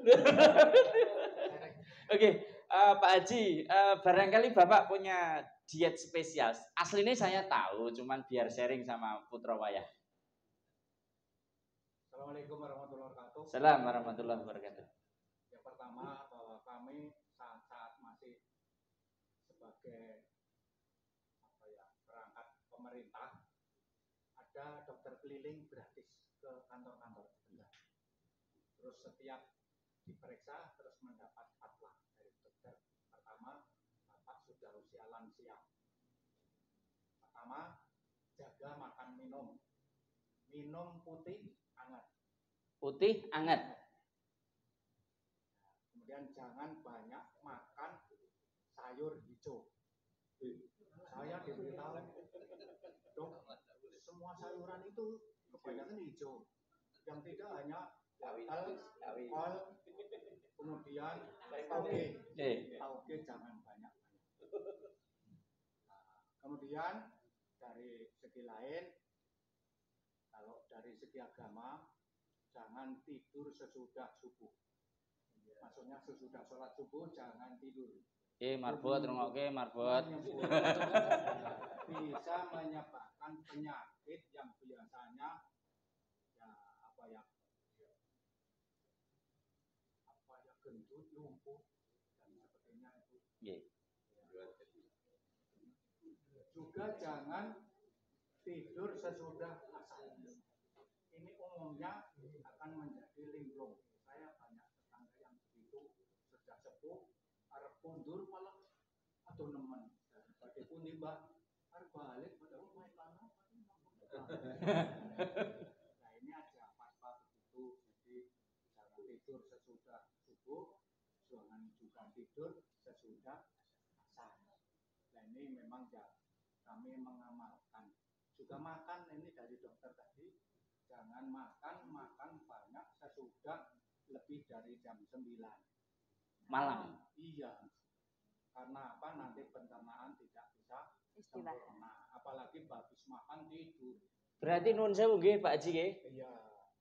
Speaker 4: Oke, Pak Haji, barangkali Bapak punya diet spesial. Aslinya saya tahu, cuman biar sharing sama putra wayah.
Speaker 8: Assalamualaikum warahmatullahi wabarakatuh.
Speaker 4: Assalamualaikum warahmatullahi wabarakatuh.
Speaker 8: Yang pertama, bahwa kami saat masih sebagai perangkat pemerintah, ada dokter keliling gratis ke kantor-kantor tetangga. Terus setiap diperiksa terus mendapat fatwa dari dokter. Pertama, Bapak sudah usia lansia. Pertama, jaga makan minum. Minum putih hangat.
Speaker 4: Putih hangat.
Speaker 8: Kemudian jangan banyak makan sayur hijau. Saya diberitahu, dok, semua sayuran itu kebanyakan hijau. Yang tidak hanya wortel, kol, kemudian tauge. Tauge jangan banyak. Kemudian dari segi lain, kalau dari segi agama, jangan tidur sesudah subuh. Maksudnya sesudah sholat subuh jangan tidur.
Speaker 4: Marbot rungokke marbot.
Speaker 8: Bisa menyebabkan penyakit yang biasanya gendut, lumpuh dan sebagainya itu. Juga jangan tidur sesudah asar. Ini umumnya akan menjadi linglung. Saya banyak tetangga yang begitu sudah sepuh, arep mundur malah atau nemen. Daripada pun mbak, arep balik padahal main tanah. Nah ini aja fatwa begitu. Jadi jangan tidur sesudah subuh, jangan juga tidur sesudah asar. Nah ini memang ya kami mengamalkan. Juga makan ini dari dokter tadi, jangan makan banyak sesudah lebih dari jam 9
Speaker 4: malam.
Speaker 8: Iya. Karena apa? Nanti pencernaan tidak bisa sempurna. Apalagi habis makan tidur.
Speaker 4: Berarti nuwun sewu nggih Pak Haji nggih.
Speaker 8: Iya.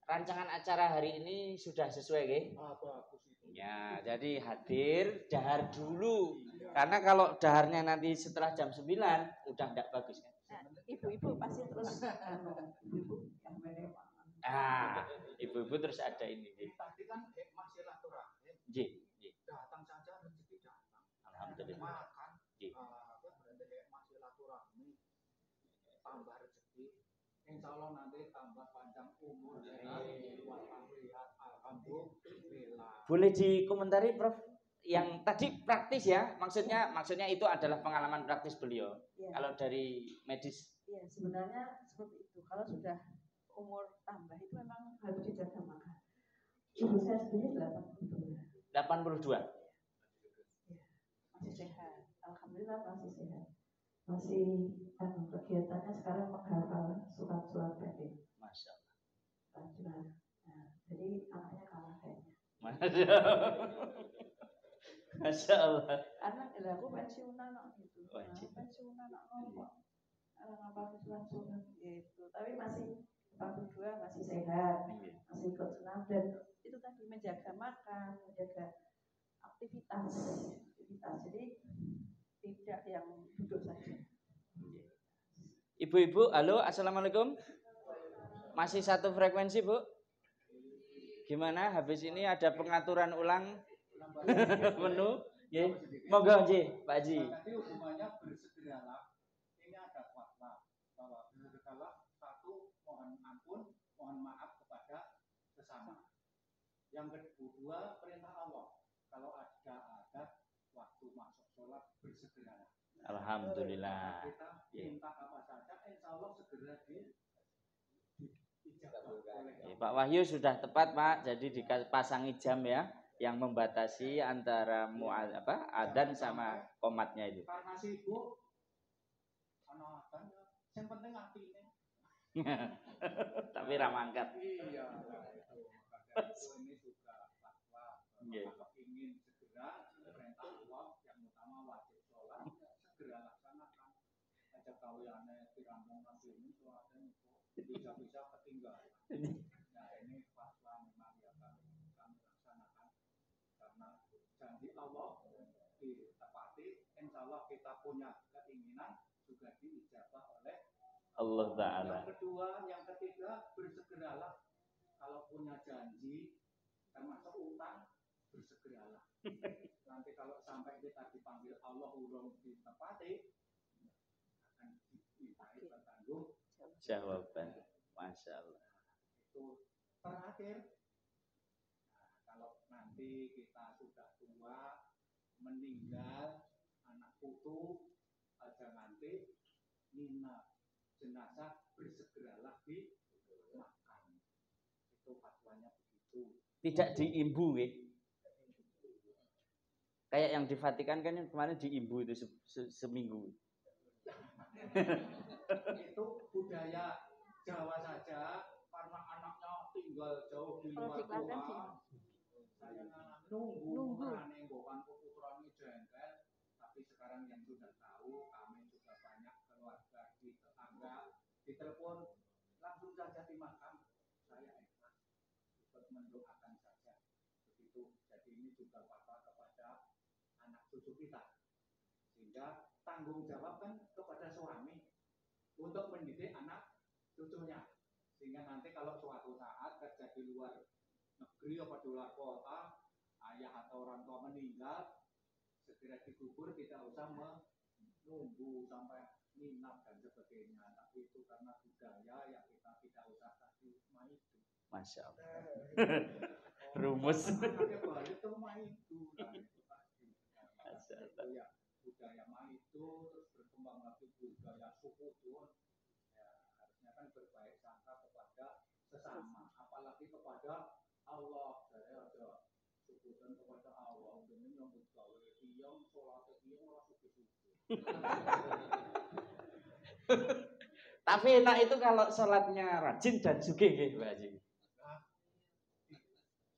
Speaker 4: Rancangan acara hari ini sudah sesuai nggih?
Speaker 8: Bagus itu.
Speaker 4: Ya, jadi hadir dahar dulu. Iya. Karena kalau daharnya nanti setelah jam 9 udah enggak bagus kan?
Speaker 5: Nah, ibu-ibu pasti terus ibu-ibu yang
Speaker 4: ibu-ibu terus ada ini.
Speaker 8: Tadi kan masih silaturahim.
Speaker 4: Nggih.
Speaker 8: Datang saja rezeki datang.
Speaker 4: Alhamdulillah.
Speaker 8: Makan. Berarti masih silaturahmi. Tambah rezeki. Insyaallah nanti tambah panjang umur walafiat. Alhamdulillah.
Speaker 4: Boleh dikomentari Prof? Yang tadi praktis ya, maksudnya itu adalah pengalaman praktis beliau. Ya. Kalau dari medis?
Speaker 5: Iya, sebenarnya seperti itu. Kalau sudah umur tambah itu memang harus dijaga makan. Ibu saya sendiri 82.
Speaker 4: 82?
Speaker 5: Ya, masih sehat. Alhamdulillah masih sehat. Masih kegiatannya sekarang menghafal surat-surat pendek.
Speaker 4: Masya Allah.
Speaker 5: Nah, jadi anaknya kalah kayaknya.
Speaker 4: Masya Allah.
Speaker 5: Anak aku pensiunan gitu. Pensiunan ngomong. Ngapal surat-surat gitu. Tapi masih 42 masih sehat. Masih ikut senam dan itu tadi menjaga makan, menjaga aktivitas. Jadi tidak yang duduk saja.
Speaker 4: Ibu-ibu, halo, assalamualaikum. Masih satu frekuensi Bu? Gimana? Habis ini ada pengaturan ulang menu? Ya, monggo nggih, Pak Haji.
Speaker 8: Tadi hukumannya bersegeralah. Ini ada fatwa bahwa bersegeralah satu mohon ampun, mohon maaf kepada sesama. Yang kedua perintah Allah. Kalau ada waktu masuk sholat bersegeralah.
Speaker 4: Alhamdulillah.
Speaker 8: Kita minta apa saja, insya Allah segera
Speaker 4: Pak Wahyu sudah tepat Pak, jadi dipasangi jam ya yang membatasi antara adzan sama qomatnya itu.
Speaker 8: Karena sibuk, anak adzan, yang penting hatinya.
Speaker 4: Tapi ramangkat.
Speaker 8: Iya, itu ini juga fatwa. Kalau ingin segera perintah Allah yang utama wajib sholat, segera laksanakan. Aja kawiannya dirampung nanti ini sholatnya bisa-bisa ketinggalan. Nah ini fatwa memang ya kami laksanakan karena janji Allah ditepati. Insya Allah kita punya keinginan juga diijabah oleh
Speaker 4: Allah Ta'ala.
Speaker 8: Yang ketiga bersegeralah kalau punya janji termasuk utang bersegeralah. Nanti kalau sampai kita dipanggil Allah urung ditepati akan dimintai bertanggung
Speaker 4: jawaban. Masya Allah.
Speaker 8: Itu terakhir. Nah, kalau nanti kita sudah tua, meninggal, anak putu, aja nanti nina jenazah bersegeralah dimakan. Itu fatwanya begitu.
Speaker 4: Tidak diimbu, kayak yang di Vatikan kan kemarin diimbu itu seminggu.
Speaker 8: Itu budaya Jawa saja karena anaknya tinggal jauh di luar Jawa. Saya nunggu menenggokan putranya jengkel, tapi sekarang yang sudah tahu kami juga banyak keluarga di tetangga ditelepon langsung saja dimakan. Saya ikhlas. mendoakan saja. Begitu. Jadi ini juga papa kepada anak cucu kita. Sehingga tanggung jawab kan kepada suami untuk mendidik anak cucunya. Sehingga nanti kalau suatu saat kerja di luar negeri atau di luar kota, ayah atau orang tua meninggal, segera dikubur, tidak usah menunggu sampai minat dan sebagainya. Tapi itu karena budaya yang kita tidak usah kasih maidu.
Speaker 4: Masya Allah. Rumus.
Speaker 8: Anaknya balik ke maidu. Nah, itu pasti. Itu ya budaya maidu, terus berkembang lagi budaya sukudun. Ya, harusnya kan berbaik sangka kepada sesama, apalagi kepada Allah. Saya ada sukudun kepada Allah. Ini nyambut gawe tiyang salat tiyang ora suci-suci.
Speaker 4: Tapi enak itu kalau sholatnya rajin dan sugih nggih, Mbak Haji.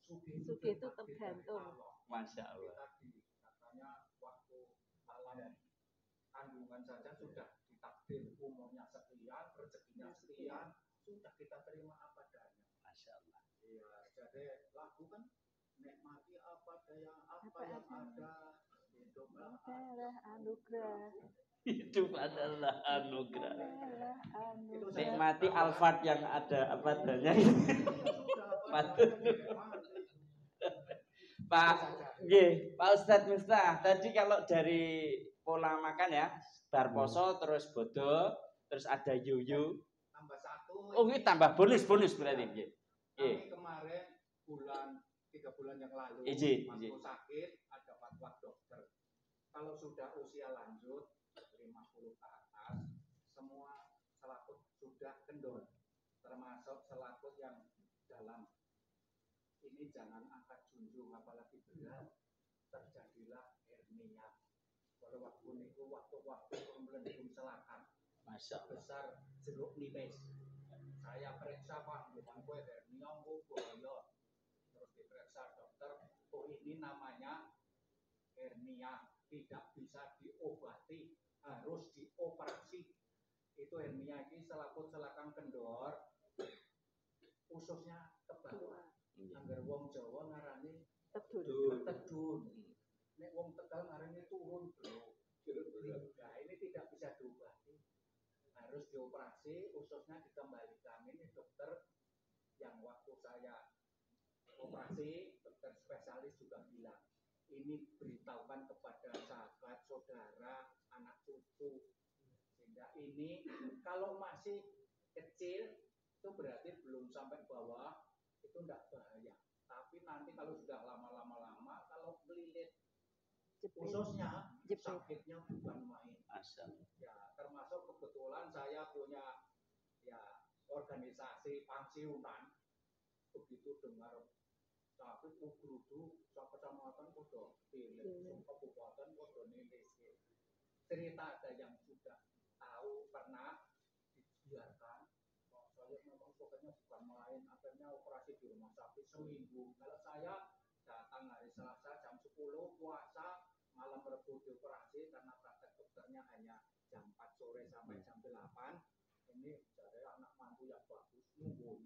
Speaker 5: Sugih itu tergantung.
Speaker 4: Masya Allah.
Speaker 8: Katanya waktu malam kandungan saja sudah ditakdir umurnya sekian, rezekinya sekian, sudah kita terima apa adanya.
Speaker 4: Masya Allah.
Speaker 8: Iya, jadi lagu kan nikmati apa yang ada.
Speaker 5: Adalah anugerah.
Speaker 4: Hidup adalah anugerah. Nikmati alfat yang ada apa adanya. Pak Ustadz Miftah, tadi kalau dari pola makan ya, bar poso terus bodo, terus ada yuyu.
Speaker 8: Tambah satu.
Speaker 4: Oh, ini tambah bonus berarti nggih.
Speaker 8: Kami kemarin 3 bulan yang lalu waktu sakit ada fatwa dokter. Kalau sudah usia lanjut 50 ke atas, semua selaput sudah kendor, termasuk selaput yang dalam. Ini jangan angkat junjung, apalagi berat, terjadilah hernia. Pada waktu itu waktu pembelendung selatan, besar jeruk nipis. Saya periksa Pak, bukan gue hernia, gue boyo. Terus diperiksa dokter, oh ini namanya hernia, tidak bisa diobati, harus dioperasi. Itu hernia ini selaput selakang kendor, ususnya ke bawah. Angger wong Jawa ngarani tedun. Nek wong Tegal ngarani turun, Bro. Nah, ini tidak bisa diobati. Harus dioperasi, ususnya dikembalikan. Ini dokter yang waktu saya operasi, dokter spesialis juga bilang, ini beritahukan kepada sahabat, saudara, anak cucu. Sehingga ini kalau masih kecil itu berarti belum sampai bawah, itu tidak bahaya. Tapi nanti kalau sudah lama-lama, kalau melilit ususnya, sakitnya bukan main. Ya, termasuk kebetulan saya punya ya organisasi pensiunan. Begitu dengar sakit ugrudu, kecamatan kudu pilih, kabupaten kudu nilis. Cerita ada yang sudah tahu pernah dibiarkan. Saya memang pokoknya bukan main, akhirnya operasi di rumah sakit seminggu. Kalau saya datang hari Selasa jam 10 puasa, malam Rabu dioperasi karena praktek dokternya hanya jam 4 sore sampai jam 8. Ini dari anak mantu yang bagus, nunggu.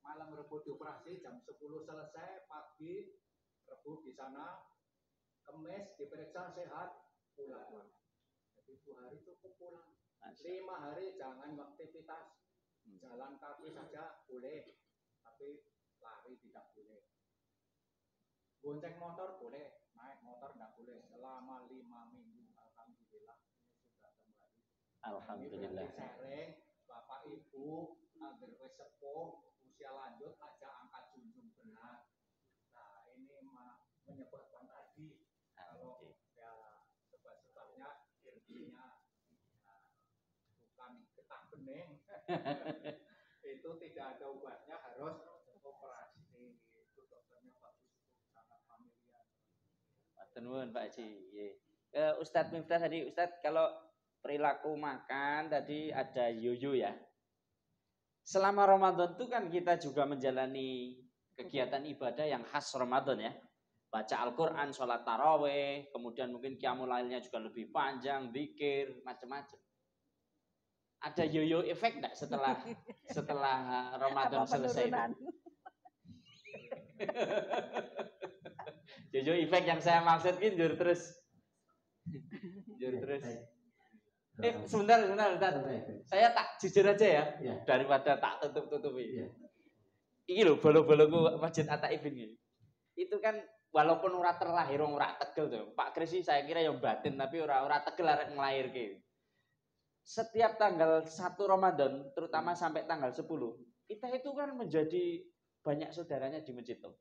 Speaker 8: Malam Rabu dioperasi jam 10 selesai, pagi Rabu di sana, Kamis diperiksa sehat, pulang. Jadi 2 hari cukup pulang. 5 hari jangan aktivitas, jalan kaki saja boleh, tapi lari tidak boleh. Bonceng motor boleh, naik motor tidak boleh selama 5 minggu. Alhamdulillah ini sudah kembali.
Speaker 4: Alhamdulillah.
Speaker 8: Ini sharing Bapak Ibu agar wis sepuh usia lanjut aja angkat junjung berat. Nah ini menyebabkan tadi kalau ya sebab-sebabnya hernia bukan getah bening itu tidak ada obatnya, harus operasi. Itu dokternya bagus, itu sangat familiar.
Speaker 4: Nuwun Pak Haji. Ustadz Miftah tadi, Ustadz kalau perilaku makan tadi ada yuyu ya. Selama Ramadan itu kan kita juga menjalani kegiatan ibadah yang khas Ramadan ya. Baca Al-Quran, sholat taraweh, kemudian mungkin qiyamul lailnya juga lebih panjang, zikir, macam-macam. Ada yoyo efek enggak setelah Ramadan selesai? Yoyo efek yang saya maksudin jujur terus. Sebentar. Saya tak jujur aja ya. Daripada tak tutup-tutupi. Iki lho bolo-boloku Masjid At-Taibin iki. Itu kan walaupun ora terlahir ora tegel tuh. Pak Kris saya kira yang batin tapi ora tegel arek nglairke. Setiap tanggal 1 Ramadan, terutama sampai tanggal 10, kita itu kan menjadi banyak saudaranya di masjid tuh.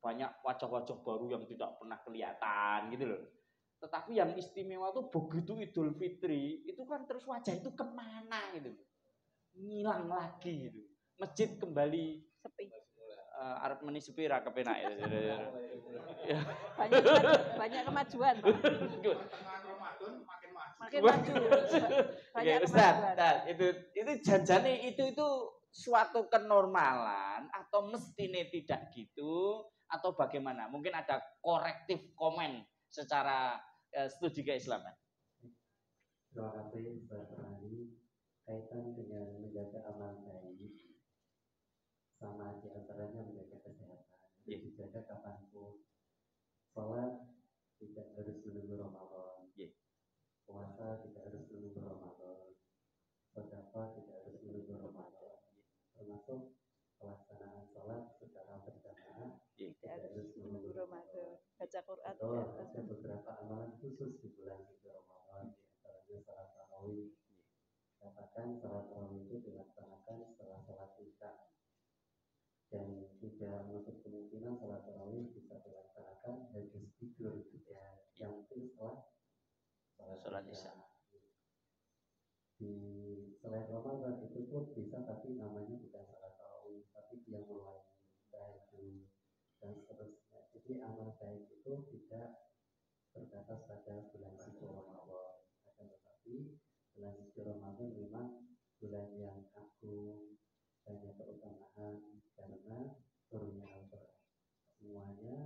Speaker 4: Banyak wajah-wajah baru yang tidak pernah kelihatan gitu loh. Tetapi yang istimewa tuh begitu Idul Fitri, itu kan terus wajah itu kemana gitu. Ngilang lagi gitu. Masjid kembali sepi. Arep meni sepi ra kepenak ya.
Speaker 5: Banyak kemajuan, Pak. Makin maju.
Speaker 4: Oke, Ustaz, itu janjane itu suatu kenormalan atau mestine tidak gitu atau bagaimana? Mungkin ada korektif komen secara studi keislaman.
Speaker 7: Terima kasih Ustaz Rani. Kaitan dengan menjaga amal baik sama diantaranya menjaga kesehatan. Dijaga kapanpun. Sholat tidak harus menunggu Ramadan. Puasa tidak harus menunggu Ramadan. Sedekah tidak harus menunggu Ramadan. Termasuk pelaksanaan sholat secara berjamaah tidak harus menunggu Ramadan.
Speaker 5: Baca Quran.
Speaker 7: Ada beberapa amalan khusus di bulan suci Ramadan, di antaranya salat tarawih. Katakan salat tarawih itu dilaksanakan setelah salat Isya. Dan tidak menutup kemungkinan salat tarawih bisa dilaksanakan habis tidur ya, yang itu setelah salat Isya. Di selain Ramadan itu pun bisa, tapi namanya bukan salat tarawih, tapi dia mulai tahajud dan seterusnya. Jadi amal baik itu tidak terbatas pada bulan suci Ramadan. Akan tetapi bulan suci Ramadan memang bulan yang agung, banyak keutamaan karena turunnya Al-Quran. Semuanya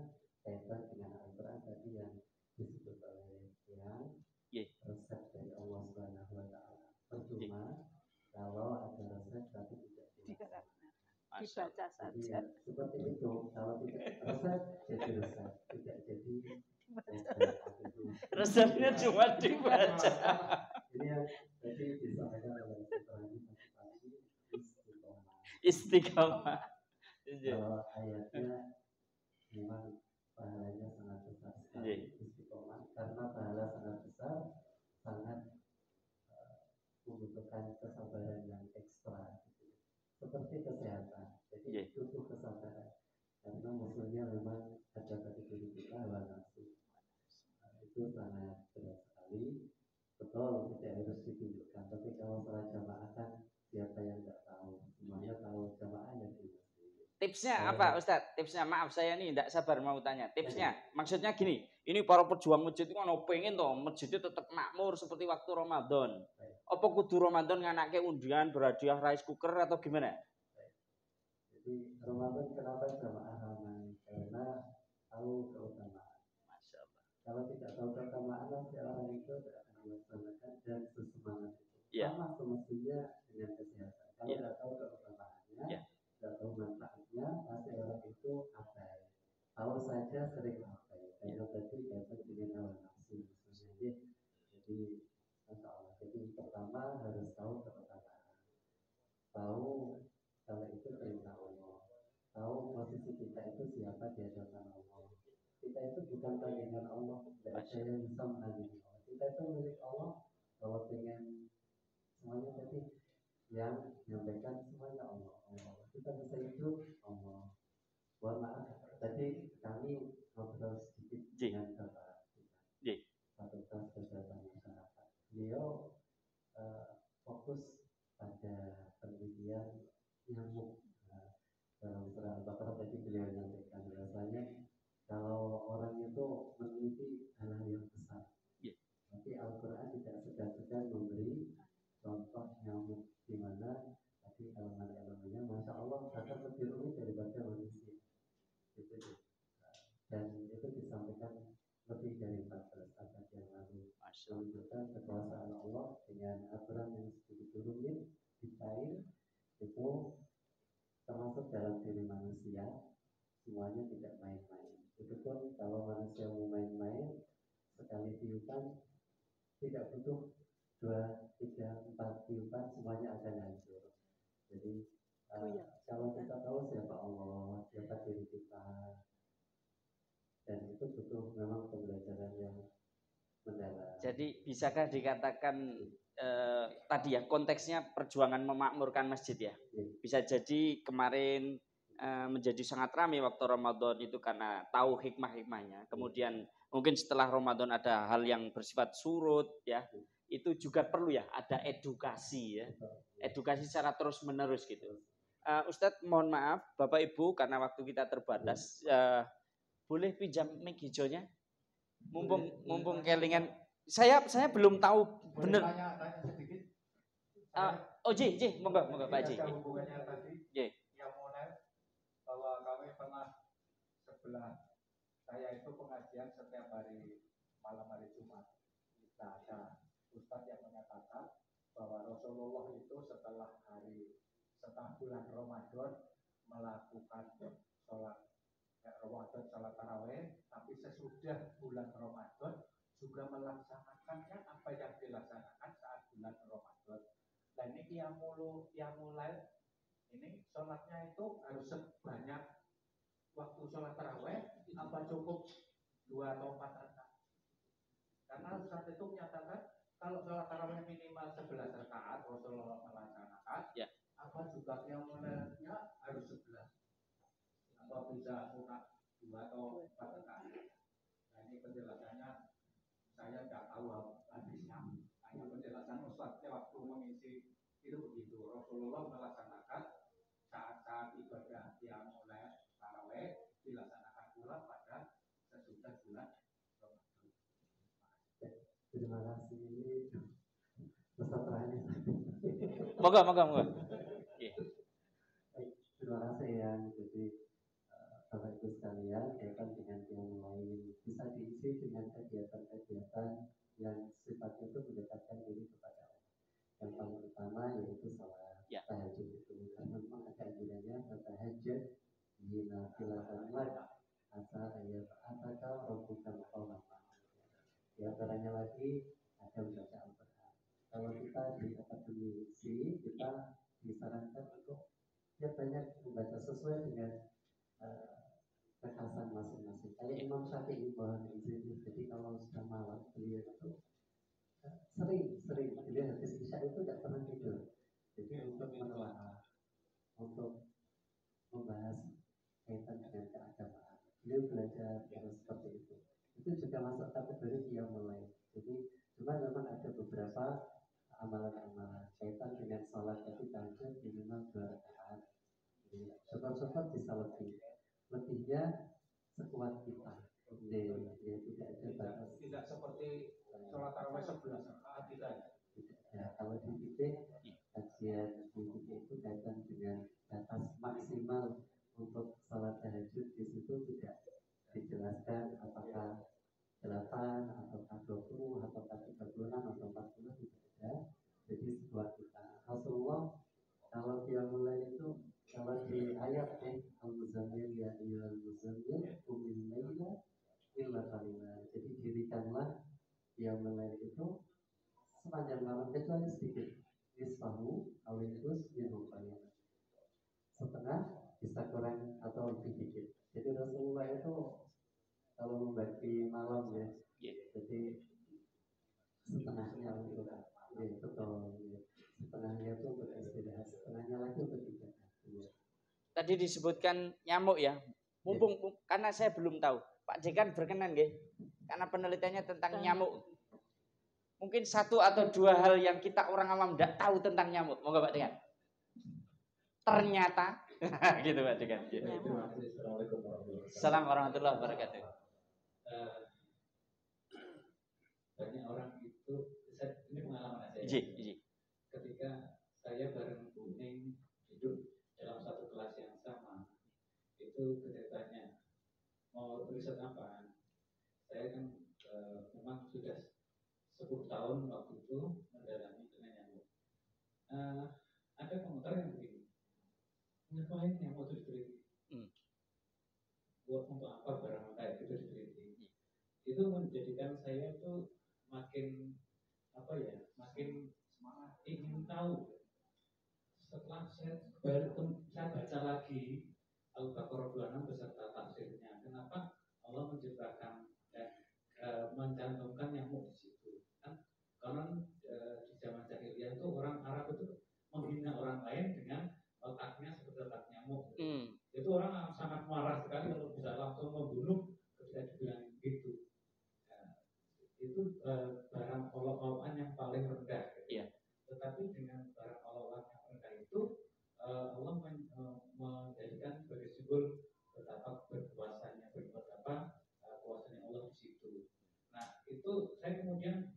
Speaker 7: kaitan dengan Al-Quran tadi yang disebut oleh yang resep dari Allah Subhanahu wa Ta'ala. Percuma kalau ada resep tapi tidak
Speaker 5: dibaca saja.
Speaker 7: Seperti itu, kalau tidak resep jadi resep, tidak jadi
Speaker 4: resepnya cuma dibaca.
Speaker 7: Ini yang tadi disampaikan oleh
Speaker 4: istiqomah.
Speaker 7: Kalau ayatnya memang pahalanya sangat besar sekali istiqomah, karena pahala sangat besar, sangat membutuhkan kesabaran yang ekstra. Seperti kesehatan, jadi butuh kesabaran karena musuhnya memang ada pada diri kita, hawa nafsu. Itu sangat berat sekali. Betul, tidak harus ditunjukkan. Tapi kalau salat jamaah kan siapa yang tidak tahu? Semuanya tahu jamaahnya di masjid.
Speaker 4: Tipsnya apa Ustadz? Tipsnya, maaf saya ini tidak sabar mau tanya. Tipsnya, maksudnya gini, ini para pejuang masjid itu kan pengen toh masjidnya tetap makmur seperti waktu Ramadan. Apa kudu Ramadan nganake undian berhadiah rice cooker atau gimana?
Speaker 7: Jadi Ramadan kenapa jamaah ramai? Karena tahu keutamaan.
Speaker 4: Masya Allah.
Speaker 7: Kalau tidak tahu keutamaan, nanti orang itu tidak akan melaksanakan dan sesemangat itu. Sama semestinya dengan kesehatan. Kalau tidak tahu keutamaannya, tidak tahu manfaatnya, pasti orang itu abai. Tahu saja sering abai. Karena tadi kaitan dengan hawa nafsu. Jadi Masya Allah. Jadi pertama harus tahu keutamaan. Tahu kalau itu perintah Allah. Tahu posisi kita itu siapa di hadapan Allah. Kita itu bukan tandingan Allah. Tidak ada yang bisa menandingi Allah. Kita itu milik Allah. Kalau pengen semuanya tadi yang menyampaikan semuanya Allah. Kita bisa hidup Allah. Mohon maaf. Tadi kami ngobrol sedikit dengan Bapak Fakultas Kesehatan Masyarakat. Beliau fokus pada penelitian nyamuk. Dalam surah Al-Baqarah tadi beliau menyampaikan bahwasanya kalau orang itu meneliti hal yang besar, tapi Al-Quran tidak segan-segan memberi contoh nyamuk di mana tadi elemen-elemennya, Masya Allah, bahkan lebih rumit daripada manusia. Dan itu disampaikan lebih dari 14 abad yang lalu. Menunjukkan kekuasaan Allah dengan aturan yang diturunkan semuanya tidak main-main. Itu pun kalau manusia mau main-main, sekali tiupan tidak butuh 2, 3, 4 tiupan semuanya akan hancur. Jadi kalau kita tahu siapa Allah, siapa diri kita, dan itu butuh memang pembelajaran yang mendalam.
Speaker 4: Jadi bisakah dikatakan tadi ya konteksnya perjuangan memakmurkan masjid ya? Bisa jadi kemarin menjadi sangat ramai waktu Ramadan itu karena tahu hikmah-hikmahnya. Kemudian mungkin setelah Ramadan ada hal yang bersifat surut ya. Itu juga perlu ya ada edukasi ya. Edukasi secara terus-menerus gitu. Ustadz mohon maaf Bapak Ibu karena waktu kita terbatas, boleh pinjam mic hijaunya? Mumpung kelingan. Saya belum tahu benar.
Speaker 8: Tanya sedikit.
Speaker 4: Monggo Pak Ji.
Speaker 8: Hubungannya tadi yang mulai bahwa kami pernah sebelah saya itu pengajian setiap hari malam hari Jumat. Nah, ada Ustadz yang menyatakan bahwa Rasulullah itu setelah bulan Ramadan melakukan sholat tarawih, tapi sesudah bulan Ramadan juga melaksanakannya apa yang dilaksanakan saat bulan Ramadan. Dan ini qiyamul ini sholatnya itu harus sebanyak waktu sholat tarawih apa cukup 2 atau 4 rakaat? Karena Ustaz itu menyatakan kalau sholat tarawih minimal 11 rakaat Rasulullah melaksanakan, apa juga qiyamul-lailnya harus 11 atau bisa kurang 2 atau 4 rakaat? Nah ini penjelasannya saya tidak tahu habisnya. Hanya penjelasan Ustaznya waktu mengisi itu begitu. Rasulullah melaksanakan saat ibadah yang mulai tarawih dilaksanakan pula pada sesudah bulan Ramadan.
Speaker 7: Terima kasih. Pesan terakhir.
Speaker 4: Moga.
Speaker 7: Terima kasih ya. Jadi Bapak Ibu sekalian, kaitan dengan yang lain bisa diisi dengan kegiatan-kegiatan yang sifatnya itu mendekatkan diri kepada Allah. Yang paling utama yaitu salat tahajud itu. Karena memang ada anjurannya bertahajud di nafilatan lak asa ayat ataka rabbuka maqaman mahmud. Di antaranya lagi ada membaca Al-Quran. Kalau kita di akademisi kita disarankan untuk banyak membaca sesuai dengan kekhasan masing-masing. Kayak Imam Syafi'i bahwa di sini, jadi kalau sudah malam beliau itu sering beliau habis isya itu tidak pernah tidur. Jadi untuk menelaah, untuk membahas kaitan dengan keagamaan, beliau belajar harus seperti itu. Itu juga masuk kategori yang mulai. Jadi cuma memang ada beberapa amalan-amalan kaitan dengan sholat tadi tahajud minimal 2 rakaat. Syukur-syukur bisa lebihnya sekuat kita. Tidak ada batas.
Speaker 8: Tidak seperti sholat tarawih 11 rakaat tidak.
Speaker 7: Ya, kalau di titik kajian di titik itu kaitan dengan batas maksimal untuk sholat tahajud, di situ tidak dijelaskan apakah 8 ataukah 20 ataukah 36 atau 40 tidak ada. Jadi sekuat kita. Rasulullah kalau dia mulai itu kalau di ayat Al-Muzammil ya ayyuhal muzammil qumil laila illa qalila. Jadi dirikanlah yang mulai itu sepanjang malam kecuali sedikit. Nisfahu awinus minhu qalila. Setengah bisa kurang atau lebih dikit. Jadi Rasulullah itu kalau membagi malam ya. Jadi setengahnya untuk setengahnya itu untuk istirahat, setengahnya lagi untuk ibadah.
Speaker 4: Tadi disebutkan nyamuk ya. Mumpung karena saya belum tahu. Pak Dekan berkenan nggih? Karena penelitiannya tentang nyamuk. Mungkin 1 atau 2 hal yang kita orang awam tidak tahu tentang nyamuk. Moga Pak Dekan. Ternyata gitu Pak Dekan. Assalamualaikum warahmatullahi wabarakatuh.
Speaker 9: Banyak orang itu, ini pengalaman saya. Ketika saya bareng Kuning hidup dalam satu kelas yang sama, itu ceritanya mau riset apa? Saya kan memang sudah 10 tahun waktu itu mendalami kena nyamuk. Ada komentar yang begini, ngapain nyamuk itu diteliti? saya baca lagi Al-Baqarah 26 beserta tafsirnya. Kenapa Allah menciptakan mencantumkan nyamuk di situ? Kan konon di zaman jahiliyah itu orang Arab itu menghina orang lain dengan otaknya seperti otak nyamuk. Itu orang sangat marah sekali kalau bisa langsung membunuh ketika dibilang gitu. Itu barang olok-olokan yang paling rendah. Gitu. Tetapi dengan barang olok-olokan yang rendah itu Allah menjadikan sebagai simbol betapa berkuasanya, betapa kuasanya Allah di situ. Nah, itu saya kemudian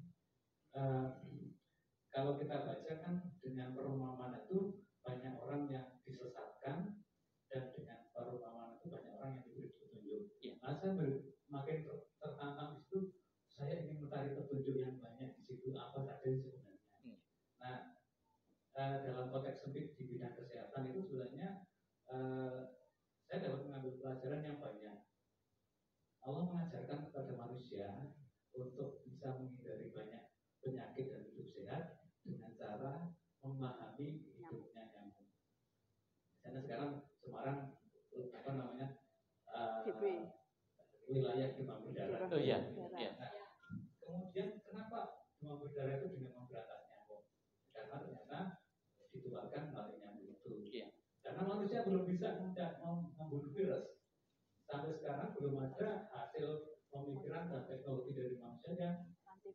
Speaker 9: kalau kita baca kan dengan perumpamaan itu banyak orang yang disesatkan dan dengan perumpamaan itu banyak orang yang diberi petunjuk. Nah, saya makin tertantang di situ. Saya ingin mencari petunjuk yang banyak di situ apa saja sebenarnya. Nah, dalam konteks sempit di bidang kesehatan itu sebenarnya saya dapat mengambil pelajaran yang banyak. Allah mengajarkan kepada manusia untuk bisa menghindari banyak penyakit dan hidup sehat dengan cara memahami hidupnya nyamuk. Misalnya sekarang Semarang apa namanya wilayah demam berdarah.
Speaker 4: Oh iya.
Speaker 9: Nah, kemudian kenapa demam berdarah itu dengan memberantas nyamuk? Karena ternyata ditularkan melalui nyamuk itu. Karena manusia belum bisa membunuh virus. Sampai sekarang belum ada hasil pemikiran dan teknologi dari manusia yang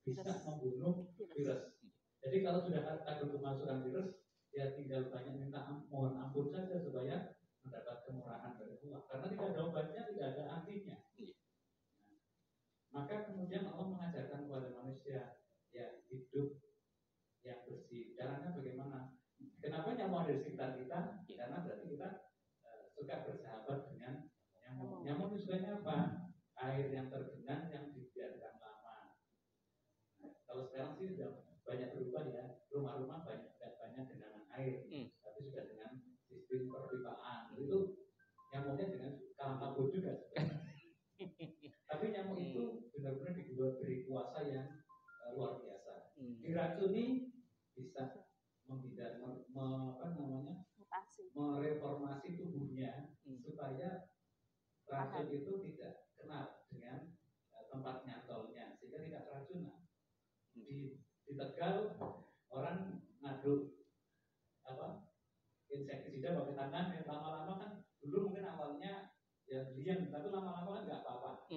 Speaker 9: bisa membunuh virus. Jadi kalau sudah takut kemasukan virus, ya tinggal banyak minta mohon ampun saja supaya mendapat kemurahan dari Allah. Karena tidak ada obatnya, tidak ada antinya. Nah, maka kemudian Allah mengajarkan kepada manusia ya hidup yang bersih. Caranya bagaimana? Kenapa nyamuk ada di sekitar kita? Karena berarti kita suka bersahabat dengan nyamuk. Nyamuk itu sukanya apa? Air yang tergenang yang dibiarkan lama. Nah, kalau sekarang sih sudah banyak berubah ya. Rumah-rumah banyak genangan air, tapi sudah dengan sistem perpipaan. Itu nyamuknya dengan kalapabut juga. Tapi nyamuk itu benar-benar diberi kuasa yang luar biasa. Diracuni bisa mereformasi tubuhnya supaya racun itu tidak kenal dengan tempat nyantolnya sehingga tidak keracunan. Di Tegal orang ngaduk insektisida pakai tangan, lama-lama kan dulu mungkin awalnya ya diam, tapi lama-lama kan nggak apa-apa.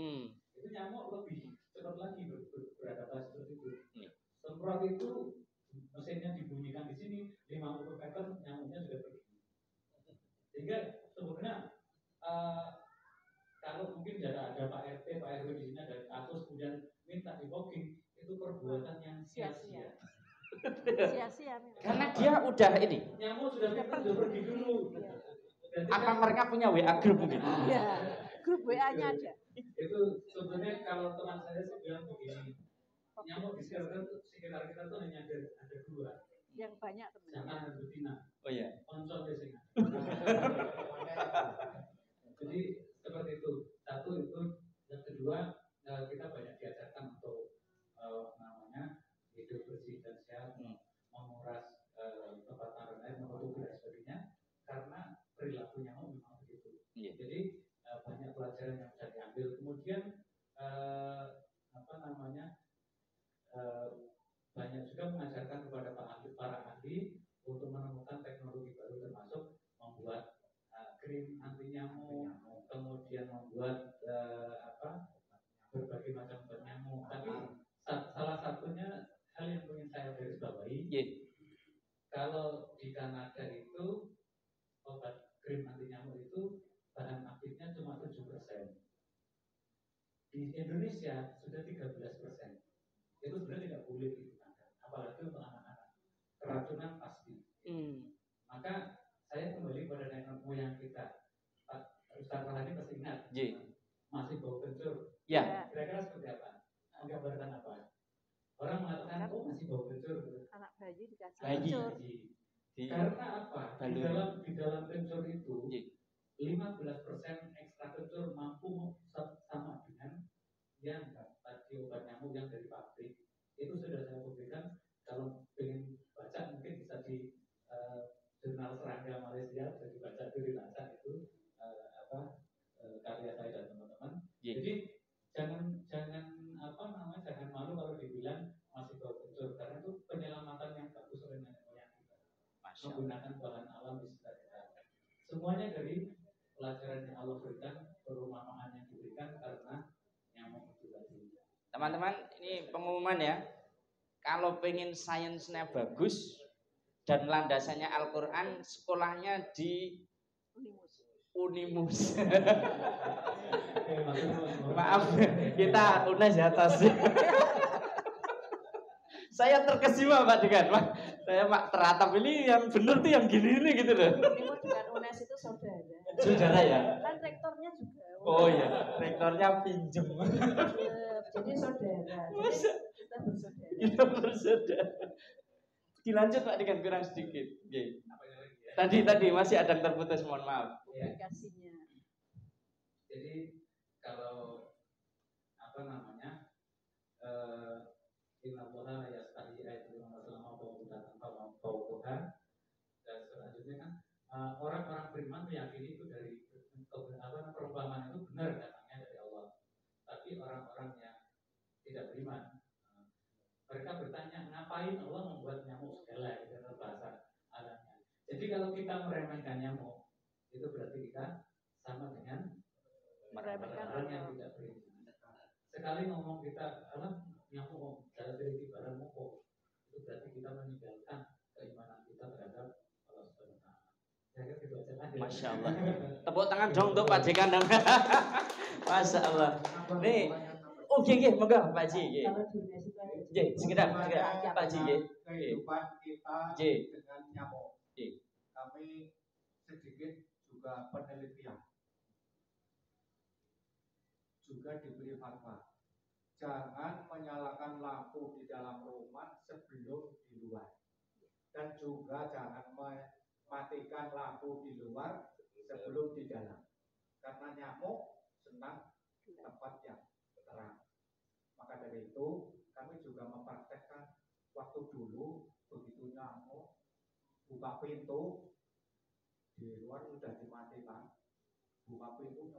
Speaker 9: Itu nyamuk lebih cepat lagi beradaptasi seperti itu. Semprot itu mesinnya dibunyikan di sini 50 meter nyamuknya sudah pergi. Sehingga sebenarnya kalau mungkin ada Pak RT, Pak RW di sini ada kasus kemudian minta divoking, itu perbuatan yang sia-sia.
Speaker 5: Sia-sia.
Speaker 4: Karena dia udah ini.
Speaker 9: Nyamuk sudah pergi dulu.
Speaker 4: Apa mereka punya WA group mungkin?
Speaker 5: Iya, grup WA-nya ada.
Speaker 9: Itu sebenarnya kalau teman saya sih bilang begini, nyamuk di sekitar kita tuh hanya ada dua.
Speaker 5: Yang banyak teman.
Speaker 9: Jangan dan betina.
Speaker 4: Oh iya.
Speaker 9: Oncol biasanya. Jadi seperti itu. Satu itu, yang kedua kita banyak diajarkan untuk namanya hidup bersih dan sehat, menguras tempat taruhan air, menutupi dan sebagainya, karena perilaku nyamuk memang begitu. Jadi banyak pelajaran yang bisa diambil. Kemudian banyak juga mengajarkan kepada para ahli untuk menemukan teknologi baru, termasuk membuat krim anti nyamuk, kemudian membuat berbagai macam obat nyamuk. Tapi salah satunya hal yang ingin saya garis bawahi, kalau di Kanada itu obat krim anti nyamuk itu bahan aktifnya cuma 7%. Di Indonesia sudah 13%. Itu sebenarnya tidak boleh digunakan, apalagi untuk anak-anak. Keracunan pasti. Maka saya kembali pada nenek moyang kita. Pak Ustaz Rahadi pasti ingat. Masih bau kencur.
Speaker 4: Ya.
Speaker 9: Kira-kira seperti apa? Menggambarkan apa? Orang mengatakan, oh masih bau kencur.
Speaker 5: Anak bayi dikasih kencur.
Speaker 9: Karena apa? Di dalam kencur itu 15% ekstra kencur mampu sama dengan yang tadi obat nyamuk yang dari pabrik. Itu sudah saya publikkan. Kalau ingin baca mungkin bisa di jurnal serangga Malaysia menggunakan bahan alam di sekitar kita. Semuanya dari pelajaran yang Allah berikan, perumpamaan yang diberikan karena nyamuk itu tadi.
Speaker 4: Teman-teman, ini pengumuman ya. Kalau pengen sainsnya bagus dan landasannya Al-Quran, sekolahnya di Unimus. Maaf, kita UNES ya atas. Saya terkesima Pak dengan Pak. Saya Pak teratap ini yang benar tuh yang gini ini gitu loh.
Speaker 5: Unimus dengan UNES itu saudara.
Speaker 4: Saudara ya?
Speaker 5: Kan rektornya juga.
Speaker 4: Oh iya, rektornya pinjem.
Speaker 5: Jadi saudara. Jadi kita bersaudara.
Speaker 4: Kita bersaudara. Dilanjut Pak dengan kurang sedikit. Okay. Tadi masih ada yang terputus, mohon maaf.
Speaker 5: Publikasinya.
Speaker 9: Jadi kalau apa namanya Inna Tuhan yastahi ayat 5 selama bau Tuhan, dan selanjutnya kan orang-orang beriman meyakini itu dari perumpamaan itu benar datangnya dari Allah. Tapi orang-orang yang tidak beriman, mereka bertanya ngapain Allah membuat nyamuk segala itu bahasa alamnya. Jadi kalau kita meremehkan nyamuk, itu berarti kita sama dengan
Speaker 5: meremehkan
Speaker 9: orang yang tidak beriman. Sekali ngomong kita nyamuk dalam diri barang moko, itu berarti kita meninggalkan keimanan kita terhadap Allah Subhanahu wa taala. Ya kan gitu aja.
Speaker 4: Masya Allah. Tepuk tangan dong untuk Pak Jekan dong. Masya Allah. Nih, oke, moga Pak Ji. Sekedar Pak Ji.
Speaker 8: Kehidupan kita dengan nyamuk. Kami sedikit juga penelitian. Juga diberi fatwa. Jangan menyalakan lampu di dalam rumah sebelum di luar. Dan juga jangan mematikan lampu di luar sebelum di dalam. Karena nyamuk senang tempat yang terang. Maka dari itu kami juga mempraktekkan waktu dulu begitu nyamuk buka pintu di luar sudah dimatikan, buka pintu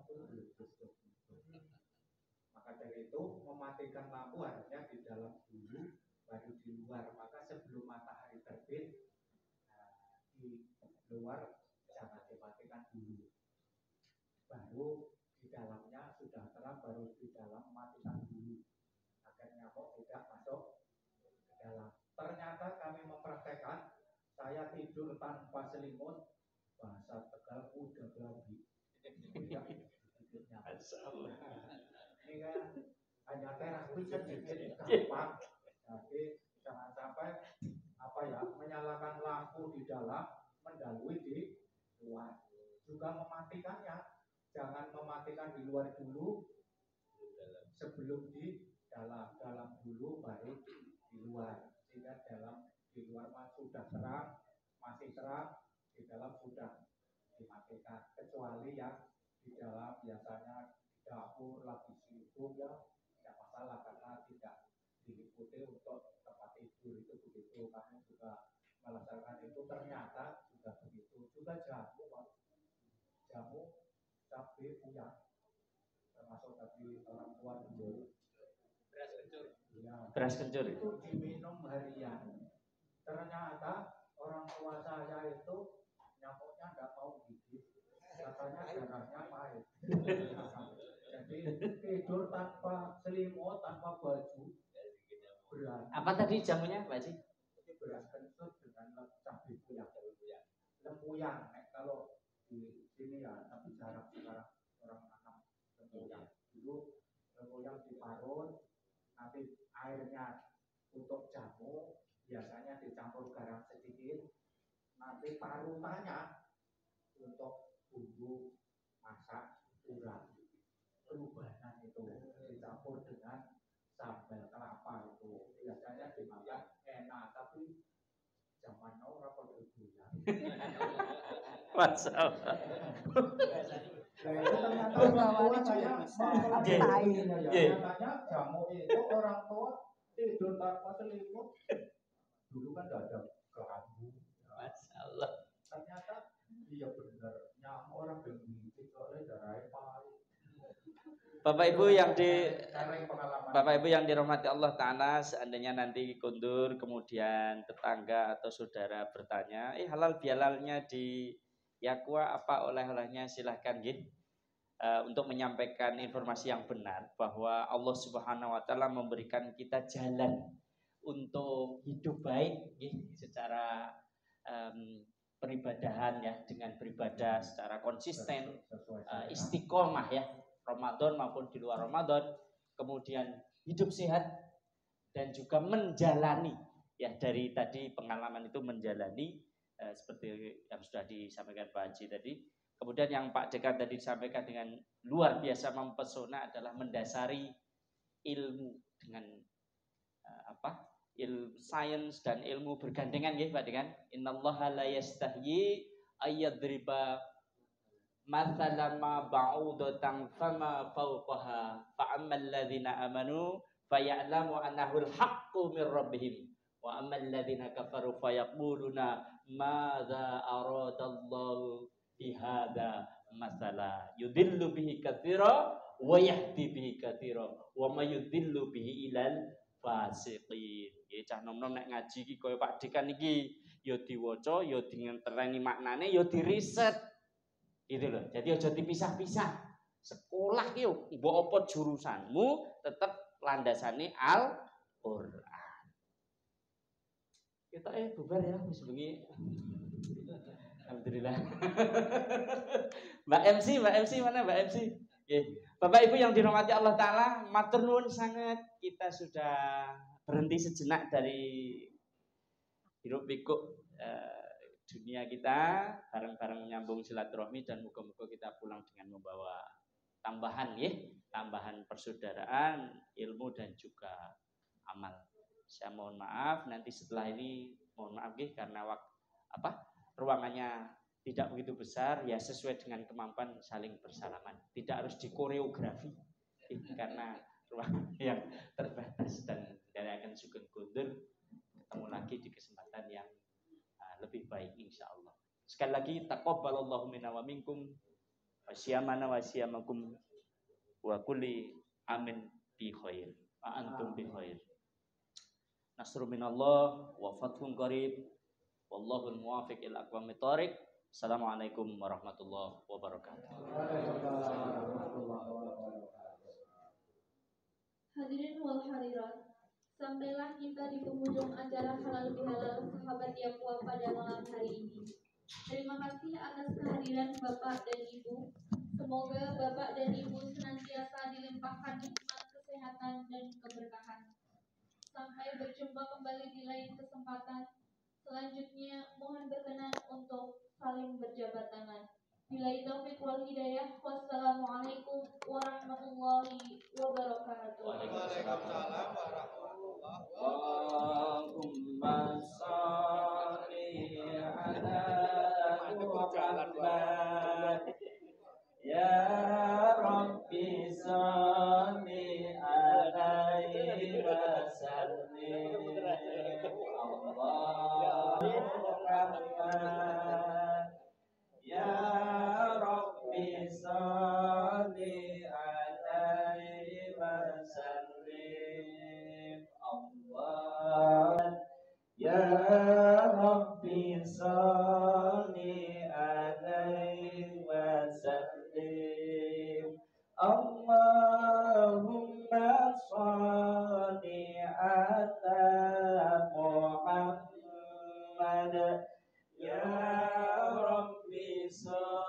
Speaker 8: maka dari itu mematikan lampu harusnya di dalam dulu baru di luar. Maka sebelum matahari terbit di luar jangan dimatikan dulu, baru di dalamnya sudah terang baru di dalam matikan dulu agar nyamuk tidak masuk ke dalam. Ternyata kami mempraktekkan, saya tidur tanpa selimut, bahasa Tegal udah berani. Ini kan hanya terapi sedikit gampang. Jadi jangan sampai menyalakan lampu di dalam mendalui di luar. Juga mematikannya, jangan mematikan di luar dulu sebelum di dalam dulu baru di luar. Sehingga di luar sudah terang, masih terang, di dalam sudah dimatikan. Kecuali yang di dalam biasanya di dapur lagi sibuk ya tidak masalah karena tidak diliputi untuk tempat tidur itu begitu. Kami juga melaksanakan itu, ternyata juga begitu. Juga jamu cabai puyang, termasuk tadi orang tua dulu
Speaker 4: beras kencur
Speaker 8: itu diminum harian. Ternyata orang tua saya itu nyamuknya nggak mau gigit, katanya darahnya pahit. Jadi tidur tanpa selimut, tanpa baju, berat.
Speaker 4: Apa tadi jamunya Pak Ji?
Speaker 8: Ini beras kencur dengan cabai puyang. Lempuyang, kalau di sini ya, tapi jarang sekarang orang makan lempuyang. Dulu lempuyang diparut, nanti airnya untuk jamu biasanya dicampur garam sedikit, nanti parutannya untuk bumbu masak urap. Perubahan itu dicampur dengan sambal kelapa itu biasanya dimakan enak, tapi zaman now rapor berguna.
Speaker 4: Masalah.
Speaker 8: Ternyata orang tua saya katanya jamu itu orang tua tidur tanpa selimut. Dulu kan tidak ada kelambu.
Speaker 4: Masalah.
Speaker 8: Ternyata iya benar, nyamuk orang begini soalnya darahnya pahit.
Speaker 4: Bapak Ibu yang dirahmati Allah Ta'ala, seandainya nanti kundur kemudian tetangga atau saudara bertanya, halal bihalalnya di Yakwa apa oleh-olehnya, silahkan untuk menyampaikan informasi yang benar bahwa Allah Subhanahu wa Ta'ala memberikan kita jalan untuk hidup baik secara peribadahan ya, dengan beribadah secara konsisten, istiqomah ya, Ramadan maupun di luar Ramadan, kemudian hidup sehat dan juga menjalani ya, dari tadi pengalaman itu menjalani seperti yang sudah disampaikan Pak Haji tadi. Kemudian yang Pak Dekan tadi disampaikan dengan luar biasa mempesona adalah mendasari ilmu dengan ilmu sains dan ilmu bergandengan ya Pak Dekan. Innallaha la yastahyi ayyadriba mathalan ma ba'udatan fama fawqaha fa'ammal ladzina amanu faya'lamu annahu al-haqqu min rabbihim wa ammal ladzina kafaru fayaquluna madza aradallahu bihadza mathala yudillu bihi katsira wa yahdi bihi katsira wa may yudillu bihi ilal fasiqin. Ya cah nom-nom nek ngaji iki kaya Pak Dekan iki ya diwaca ya dingerteni maknane ya diriset. Gitu loh. Jadi aja dipisah-pisah. Sekolah ki mbok apa jurusanmu tetep landasane Al-Qur'an. Kita bubar ya wis bengi. Alhamdulillah. Mbak MC mana Mbak MC? Nggih. Bapak Ibu yang dirahmati Allah Ta'ala, matur nuwun sangat, kita sudah berhenti sejenak dari hiruk pikuk dunia kita, bareng-bareng menyambung silaturahmi, dan moga-moga kita pulang dengan membawa tambahan tambahan persaudaraan, ilmu dan juga amal. Saya mohon maaf nanti setelah ini, mohon maaf karena ruangannya tidak begitu besar, ya sesuai dengan kemampuan saling bersalaman. Tidak harus dikoreografi karena ruangan yang terbatas, dan akan sugeng kundur. Ketemu lagi di kesempatan yang lebih baik insyaallah. Sekali lagi taqabbalallahu minna wa minkum wa syamana wa syamakum wa kulli amin bi khair wa antum bi khair. Nasrun minallah wa fathun qarib wallahu al-muwaffiq ila aqwamit thoriq. Assalamualaikum warahmatullahi wabarakatuh.
Speaker 1: Hadirin wal hadirat, sampailah kita di penghujung acara halal bihalal sahabat Yakwa pada malam hari ini. Terima kasih atas kehadiran Bapak dan Ibu. Semoga Bapak dan Ibu senantiasa dilimpahkan nikmat kesehatan dan keberkahan. Sampai berjumpa kembali di lain kesempatan. Selanjutnya mohon berkenan untuk saling berjabat tangan. Billahi taufiq wal hidayah. Wassalamualaikum warahmatullahi wabarakatuh.
Speaker 4: Waalaikumsalam warahmatullahi wabarakatuh. Allahumma sholli ala Muhammad ya Rabbi sholli alaihi wa sallim. Muhammad ya Rabbi sholli alaihi wa sallim. Allah ya Rabbi sholli alaihi wa sallim. Allahumma sholli ala Muhammad ya Rabbi sholli